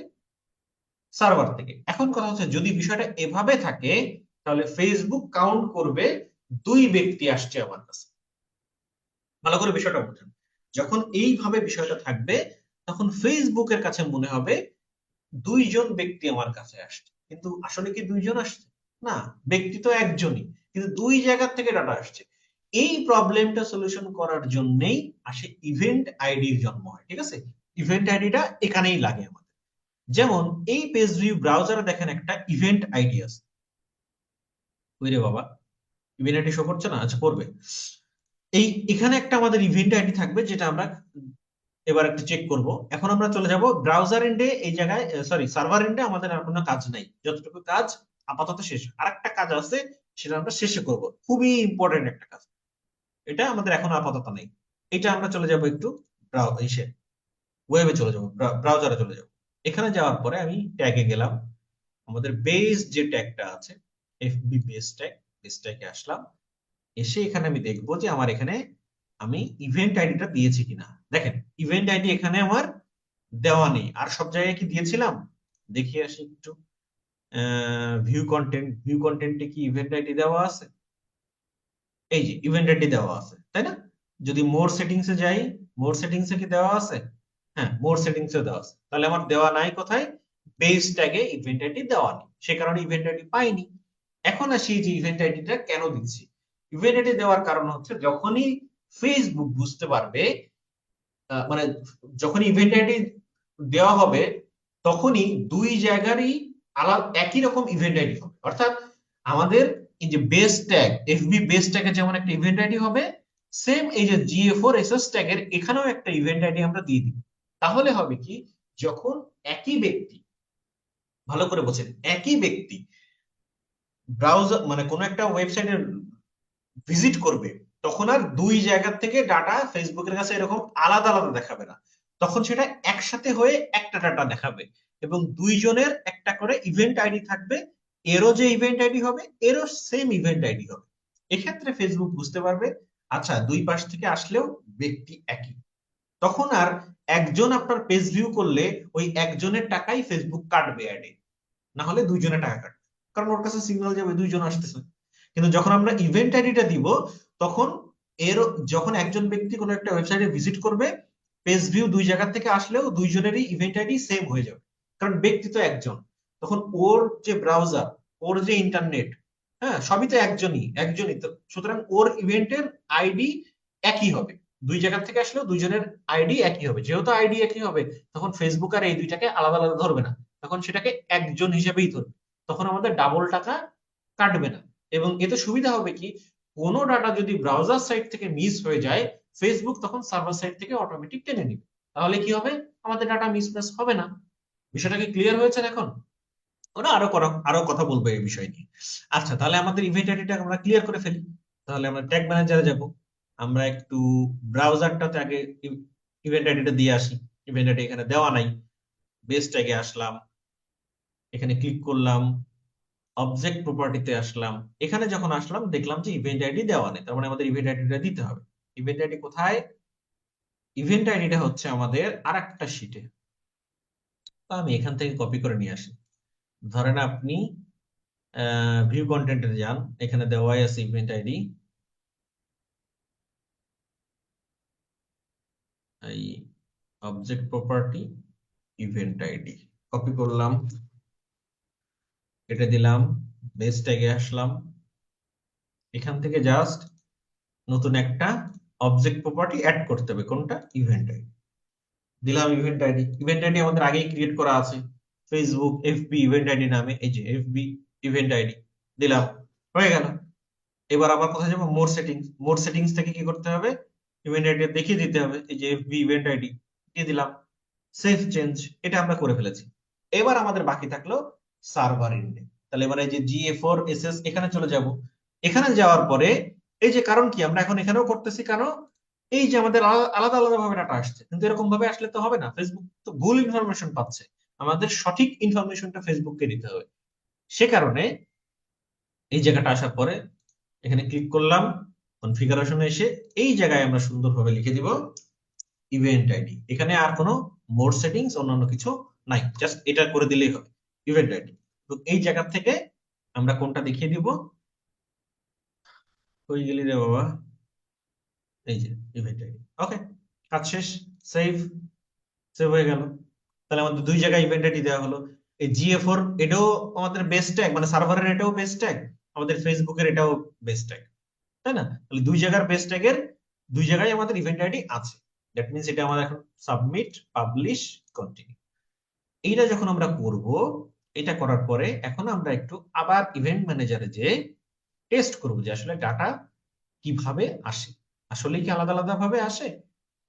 সার্ভার থেকে। এখন কথা হচ্ছে যদি বিষয়টা এভাবে থাকে, তাহলে ফেসবুক কাউন্ট করবে দুই ব্যক্তি আসছে আমার কাছে। ভালো করে বিষয়টা বোঝেন, যখন এইভাবে বিষয়টা থাকবে, তখন ফেসবুকের কাছে মনে হবে দুইজন ব্যক্তি আমার কাছে আসছে। কিন্তু আসলে কি দুইজন আসছে না, ব্যক্তি তো একজনই, কিন্তু দুই জায়গা থেকে ডাটা আসছে। এই প্রবলেমটা সলিউশন করার জন্যই আসে ইভেন্ট আইডির জন্ম হয়, ঠিক আছে। ইভেন্ট আইডিটা এখানেই লাগে আমাদের। যেমন এই পেজ ভিউ ব্রাউজারে দেখেন একটা ইভেন্ট আইডি আছে। ওইরে বাবা, ইভেন্ট আইডি শো করছে না, আচ্ছা করবে। এই এখানে একটা আমাদের ইভেন্ট আইডি থাকবে, যেটা আমরা এবার একটু চেক করব। এখন আমরা চলে যাব ব্রাউজার এন্ডে, এই জায়গায় সরি সার্ভার এন্ডে আমাদের আর কোনো কাজ নাই, যতটুকু কাজ আপাতত শেষ। আরেকটা কাজ আছে, সেটা আমরা শেষে করব, খুবই ইম্পর্টেন্ট একটা কাজ, এটা আমাদের এখন আপাতত নেই। এটা আমরা চলে যাব একটু ইসে ওয়েবে চলে যাব, ব্রাউজারে চলে যাব। এখানে যাওয়ার পরে আমি ট্যাগে গেলাম, আমাদের বেস যে ট্যাগটা আছে, এফবি বেস ট্যাগ, বেস ট্যাগে আসলাম। এসে এখানে আমি দেখবো যে আমার এখানে আমি ইভেন্ট আইডিটা দিয়েছি কিনা। দেখেন ইভেন্ট আইডি এখানে আমার দেওয়া নেই, আর সব জায়গায় কি দিয়েছিলাম দেখি আসি একটু। ভিউ কন্টেন্ট, ভিউ কন্টেন্টে কি ইভেন্ট আইডি দেওয়া আছে, এই যে ইভেন্ট আইডি দেওয়া আছে, তাই না। যদি মোর সেটিংস এ যাই, মোর সেটিংস এ কি দেওয়া আছে, হ্যাঁ মোর সেটিংস এ দেওয়া আছে। তাহলে আমার দেওয়া নাই কোথায়, বেস ট্যাগে ইভেন্ট আইডি দেওয়া নেই, সে কারণে ইভেন্ট আইডি পাইনি। এখন আসি যে ইভেন্ট আইডিটা কেন দিচ্ছি। ইভেন্ট আইডি দেওয়ার কারণ হচ্ছে যখনই ফেসবুক বুঝতে পারবে, মানে যখন ইভেন্ট আইডি দেওয়া হবে, তখনই দুই জায়গারই আলাদা একই রকম ইভেন্ট আইডি হবে। অর্থাৎ আমাদের এই যে বেস ট্যাগ, এফবি বেস ট্যাগে যেমন একটা ইভেন্ট আইডি হবে, সেম এই যে GA4 SS ট্যাগের এখানেও একটা ইভেন্ট আইডি আমরা দিয়ে দিব। তাহলে হবে কি, যখন একই ব্যক্তি, ভালো করে বলছেন, একই ব্যক্তি ব্রাউজার মানে কোন একটা ওয়েবসাইটে ভিজিট করবে, তখন আর দুই জায়গা থেকে ডাটা ফেসবুকের কাছে এরকম আলাদা আলাদা দেখাবে না, তখন সেটা একসাথে হয়ে একটা ডাটা দেখাবে, এবং দুইজনের একটা করে ইভেন্ট আইডি থাকবে। এরও যে ইভেন্ট আইডি হবে, এরও সেম ইভেন্ট আইডি হবে। এক্ষেত্রে ফেসবুক বুঝতে পারবে আচ্ছা দুই পাশ থেকে আসলেও ব্যক্তি একই। তখন আর একজন আপনার পেজ ভিউ করলে ওই একজনের টাকাই ফেসবুক কাটবে অ্যাডে, না হলে দুইজনের টাকা কাটবে, কারণ ওর কাছে সিগন্যাল যাবে দুইজন আসতেছে। কিন্তু যখন আমরা ইভেন্ট আইডিটা দিব, তখন এর যখন একজন ব্যক্তি কোনো একটা ওয়েবসাইটে ভিজিট করবে, পেজ ভিউ দুই জায়গা থেকে আসলেও দুইজনেরই ইভেন্ট আইডি সেম হয়ে যাবে, কারণ ব্যক্তি তো একজন। তখন ওর যে ব্রাউজার, ওর যে ইন্টারনেট, হ্যাঁ সবই তো একজনই একজনই তো, সুতরাং ওর ইভেন্টের আইডি একই হবে। দুই জায়গা থেকে আসলেও দুইজনের আইডি একই হবে, যেহেতু আইডি একই হবে তখন ফেসবুক আর এই দুইটাকে আলাদা আলাদা ধরবে না, তখন সেটাকে একজন হিসেবেই ধরবে, তখন আমাদের ডাবল টাকা কাটবে না। এবং এতে সুবিধা হবে কি, কোনো ডাটা যদি ব্রাউজার সাইট থেকে মিস হয়ে যায়, ফেসবুক তখন সার্ভার সাইট থেকে অটোমেটিক টেনে নিবে, তাহলে কি হবে, আমাদের ডাটা মিসম্যাচ হবে না। বিষয়টা কি ক্লিয়ার হয়েছে এখন? ওরা আরো কথা বলবো এই বিষয় নিয়ে। আচ্ছা, তাহলে আমাদের ইভেন্ট আইডিটা আমরা ক্লিয়ার করে ফেলি। তাহলে আমরা ট্যাগ ম্যানেজারে যাব, আমরা একটু ব্রাউজারটাতে আগে ইভেন্ট আইডিটা দিয়ে আসি। ইভেন্ট আইডি এখানে দেওয়া নাই, বেস ট্যাগে আসলাম, এখানে ক্লিক করলাম, অবজেক্ট প্রপার্টিতে আসলাম। এখানে যখন আসলাম দেখলাম যে ইভেন্ট আইডি দেওয়া নেই, তার মানে আমাদের ইভেন্ট আইডিটা দিতে হবে। ইভেন্ট আইডি কোথায়? ইভেন্ট আইডিটা হচ্ছে আমাদের আরেকটা শিটে। তো আমি এখান থেকে কপি করে নিয়ে আসি। ধরেন আপনি ভিউ কন্টেন্টে যান, এখানে দেওয়াই আছে ইভেন্ট আইডি, এই object property event ID, copy করলাম, কেটে দিলাম, বেস ট্যাগে আসলাম, এখান থেকে জাস্ট নতুন একটা অবজেক্ট প্রপার্টি অ্যাড করতে হবে, কোনটা? Event ID. দিলাম ইভেন্ট আইডি, ইভেন্ট আইডি আমাদের আগেই ক্রিয়েট করা আছে ফেসবুক এফবি ইভেন্ট আইডি নামে, এই যে এফবি ইভেন্ট আইডি দিলাম, হয়ে গেল। এবার আবার কোথায় যাবো? মোর সেটিংস। মোর সেটিংস থেকে কি করতে হবে? ইভেন্ট আইডি দেখিয়ে দিতে হবে, এই যে এফবি ইভেন্ট আইডি দিয়ে দিলাম, সেভ চেঞ্জ, এটা আমরা করে ফেলেছি। এবার আমাদের বাকি থাকলো সার্ভার ইন্ডেক্স। তাহলে এবার এই যে GA4 SS এখানে চলে যাব। এখানে যাওয়ার পরে এই যে, কারণ কি আমরা এখন এখানেও করতেছি, কারণ এই যে আমাদের আলাদা আলাদা ভাবে ডাটা আসছে, কিন্তু এরকম ভাবে আসলে তো হবে না, ফেসবুক তো ভুল ইনফরমেশন পাচ্ছে, আমাদের সঠিক ইনফরমেশনটা ফেসবুককে দিতে হবে। সে কারণে এই জায়গাটা আসার পরে এখানে ক্লিক করলাম, কনফিগারেশনে এসে এই জায়গায় আমরা সুন্দরভাবে লিখে দিব ইভেন্ট আইডি। এখানে আর কোনো মোড সেটিংস অন্যান্য কিছু নাই, জাস্ট এটা করে দিলেই হবে, ইভেন্ট আইডি। তো এই জায়গা থেকে আমরা কোনটা দেখিয়ে দিব, কই গেলি রে বাবা, এই যে ইভেন্ট আইডি। ওকে, কাজ শেষ, সেভ, সেভ হয়ে গেল। তাহলে আমাদের দুই জায়গায় ইভেন্ট আইডি দেওয়া হলো। এই GA4 এটাও আমাদের বেস ট্যাগ, মানে সার্ভারের এটাও বেস ট্যাগ, আমাদের ফেসবুকের এটাও বেস ট্যাগ, তাই না? তাহলে দুই জায়গার বেস ট্যাগের দুই জায়গায় আমাদের ইভেন্ট আইডি আছে। দ্যাট মিনস এটা আমাদের এখন সাবমিট, পাবলিশ, কন্টিনিউ, এইটা যখন আমরা করব, এটা করার পরে এখন আমরা একটু আবার ইভেন্ট ম্যানেজারে যে টেস্ট করব যে আসলে ডাটা কিভাবে আসে, আসলে কি আলাদা আলাদা ভাবে আসে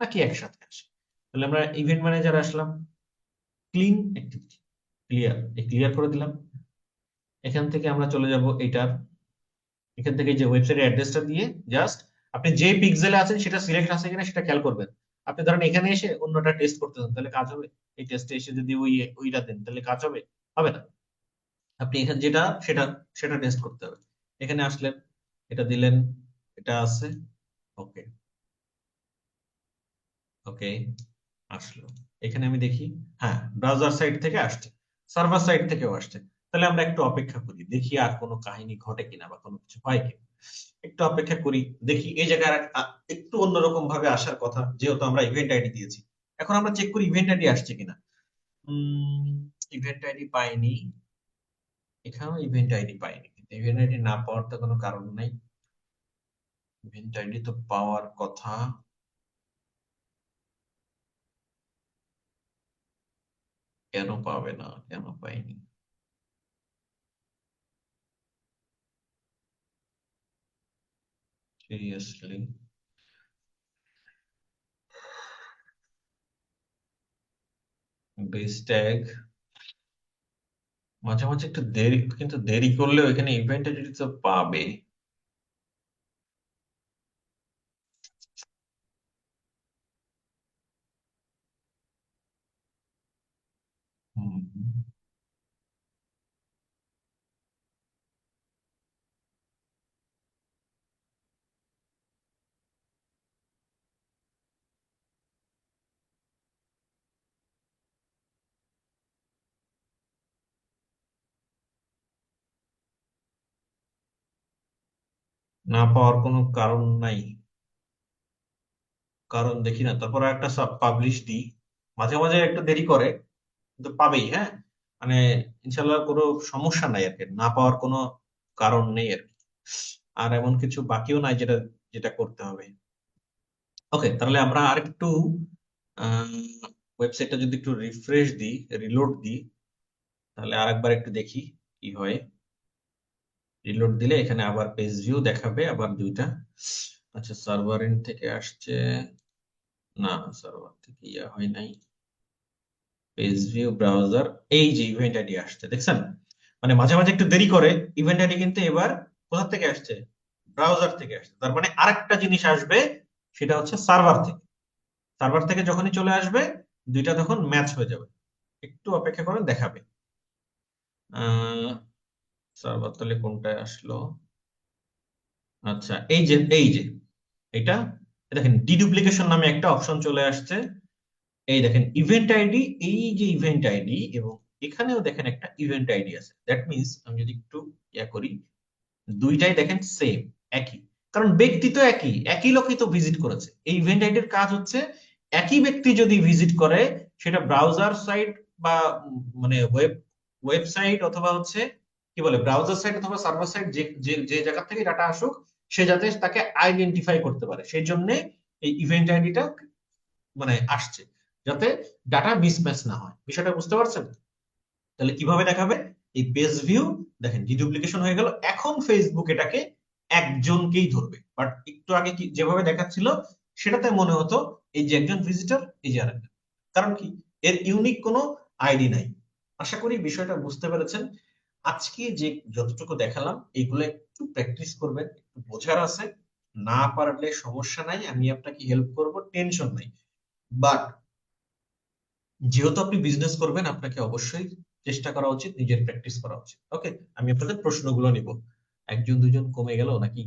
নাকি একসাথে আসে। তাহলে আমরা ইভেন্ট ম্যানেজারে আসলাম, ক্লিন অ্যাক্টিভিটি, ক্লিয়ার, ক্লিয়ার করে দিলাম। এখান থেকে আমরা চলে যাব এটার, এখান থেকে যে ওয়েবসাইটের অ্যাড্রেসটা দিয়ে জাস্ট আপনি যে পিক্সেলে আছেন সেটা সিলেক্ট আছে কিনা সেটা খেয়াল করবেন। আপনি ধরেন এখানে এসে অন্যটা টেস্ট করতেছেন, তাহলে কাজ হবে? এই টেস্টে এসে যদি ওইটা দেন তাহলে কাজ হবে? হবে না। আপনি এখানে যেটা সেটা সেটা টেস্ট করতে হবে। এখানে আসলেন, এটা দিলেন, এটা আছে, ওকে, ওকে, আসলো। এখানে আমি দেখি, হ্যাঁ, ব্রাউজার সাইট থেকে আসছে, সার্ভার সাইট থেকেও আসছে। তাহলে আমরা একটু অপেক্ষা করি, দেখি আর কোনো কাহিনী ঘটে কিনা বা কোনো কিছু হয় কিনা। একটু অপেক্ষা করি, দেখি এই জায়গায় একটু অন্যরকম ভাবে আসার কথা, যেহেতু আমরা ইভেন্ট আইডি দিয়েছি। এখন আমরা চেক করি ইভেন্ট আইডি আসছে কিনা। ইভেন্ট আইডি পাইনি, এখানেও ইভেন্ট আইডি পাইনি, কিন্তু ইভেন্ট আইডি না পাওয়ার তো কোনো কারণ নাই, ইভেন্ট আইডি তো পাওয়ার কথা। কেন পাবে না, কেন পাইনি? সিরিয়াসলি? বেস ট্যাগ মাঝে মাঝে একটু দেরি, কিন্তু দেরি করলেও এখানে ইভেন্ট আইডি তো পাবে। হুম, না পাওয়ার কোনো কারণ নাই, কারণ দেখি না, তারপর একটা সাব পাবলিশ দিই, মাঝে মাঝে একটু দেরি করে, কিন্তু পাবেই, হ্যাঁ, মানে ইনশাল্লাহ কোনো সমস্যা নাই আর কি, না পাওয়ার কোনো কারণ নেই আর কি। আর এমন কিছু বাকিও নাই যেটা যেটা করতে হবে। ওকে, তাহলে আমরা আরেকটু ওয়েবসাইটটা যদি একটু রিফ্রেশ দিই, রিলোড দিই, তাহলে আরেকবার একটু দেখি কি হয়। রিলোড দিলে এখানে আবার পেজ ভিউ দেখাবে, আবার দুইটা। আচ্ছা, সার্ভার এন্ড থেকে আসছে না, সার্ভার থেকে ইয়া হয় নাই। পেজ ভিউ ব্রাউজার, এই যে ইভেন্ট আইডি আসছে, দেখছেন? মানে মাঝে মাঝে একটু দেরি করে, ইভেন্ট আইডি কিন্তু এবার কোথা থেকে আসছে? ব্রাউজার থেকে আসছে। তার মানে আরেকটা জিনিস আসবে, সেটা হচ্ছে সার্ভার থেকে। সার্ভার থেকে যখনই চলে আসবে, দুইটা তখন ম্যাচ হয়ে যাবে। একটু অপেক্ষা করেন, দেখাবে। আহ সার্ভার তাহলে কোনটায় আসলো? আচ্ছা, এই যে এটা, দেখেন ডিডুপ্লিকেশন নামে একটা অপশন চলে আসছে। এই দেখেন ইভেন্ট আইডি, এই যে ইভেন্ট আইডি, এবং এখানেও দেখেন একটা ইভেন্ট আইডি আছে। দ্যাট মিন্স আমি যদি একটু ইয়া করি, দুইটাই দেখেন সেম, একই। কারণ ব্যক্তি তো একই, একই লোকই তো ভিজিট করেছে। এই ইভেন্ট আইডির কাজ হচ্ছে, একই ব্যক্তি যদি ভিজিট করে, সেটা ব্রাউজার সাইট বা মানে ওয়েবসাইট, অথবা হচ্ছে কি বলে, ব্রাউজার সাইট অথবা সার্ভার সাইট, যে যে যে জায়গা থেকে ডাটা আসুক, সে যাতে তাকে আইডেন্টিফাই করতে পারে, সেই জন্য এই ইভেন্ট আইডিটা মানে আসছে, যাতে ডাটা মিসম্যাচ না হয়। বিষয়টা বুঝতে পারছেন? তাহলে কিভাবে দেখাবে? এই পেজ ভিউ, দেখেন ডিডুপ্লিকেশন হয়ে গেল। এখন ফেসবুক এটাকে একজনকেই ধরবে, বাট একটু আগে কি যেভাবে দেখাচ্ছিল, সেটাতে মনে হতো এই যে একজন ভিজিটর, এই যে আরেকজন। কারণ কি, এর ইউনিক কোনো আইডি নাই। আশা করি বিষয়টা বুঝতে পেরেছেন। আজকে যে যতটুকু দেখালাম, এইগুলো একটু প্র্যাকটিস করবেন, একটু বোঝার আছে। না পারলে সমস্যা নাই, আমি আপনাকে হেল্প করব, টেনশন নাই। বাট যেহেতু আপনি বিজনেস করবেন, আপনাকে অবশ্যই চেষ্টা করা উচিত, নিজের প্র্যাকটিস করা উচিত। ওকে, আমি আপনাদের প্রশ্নগুলো নিব। একজন দুজন কমে গেল নাকি?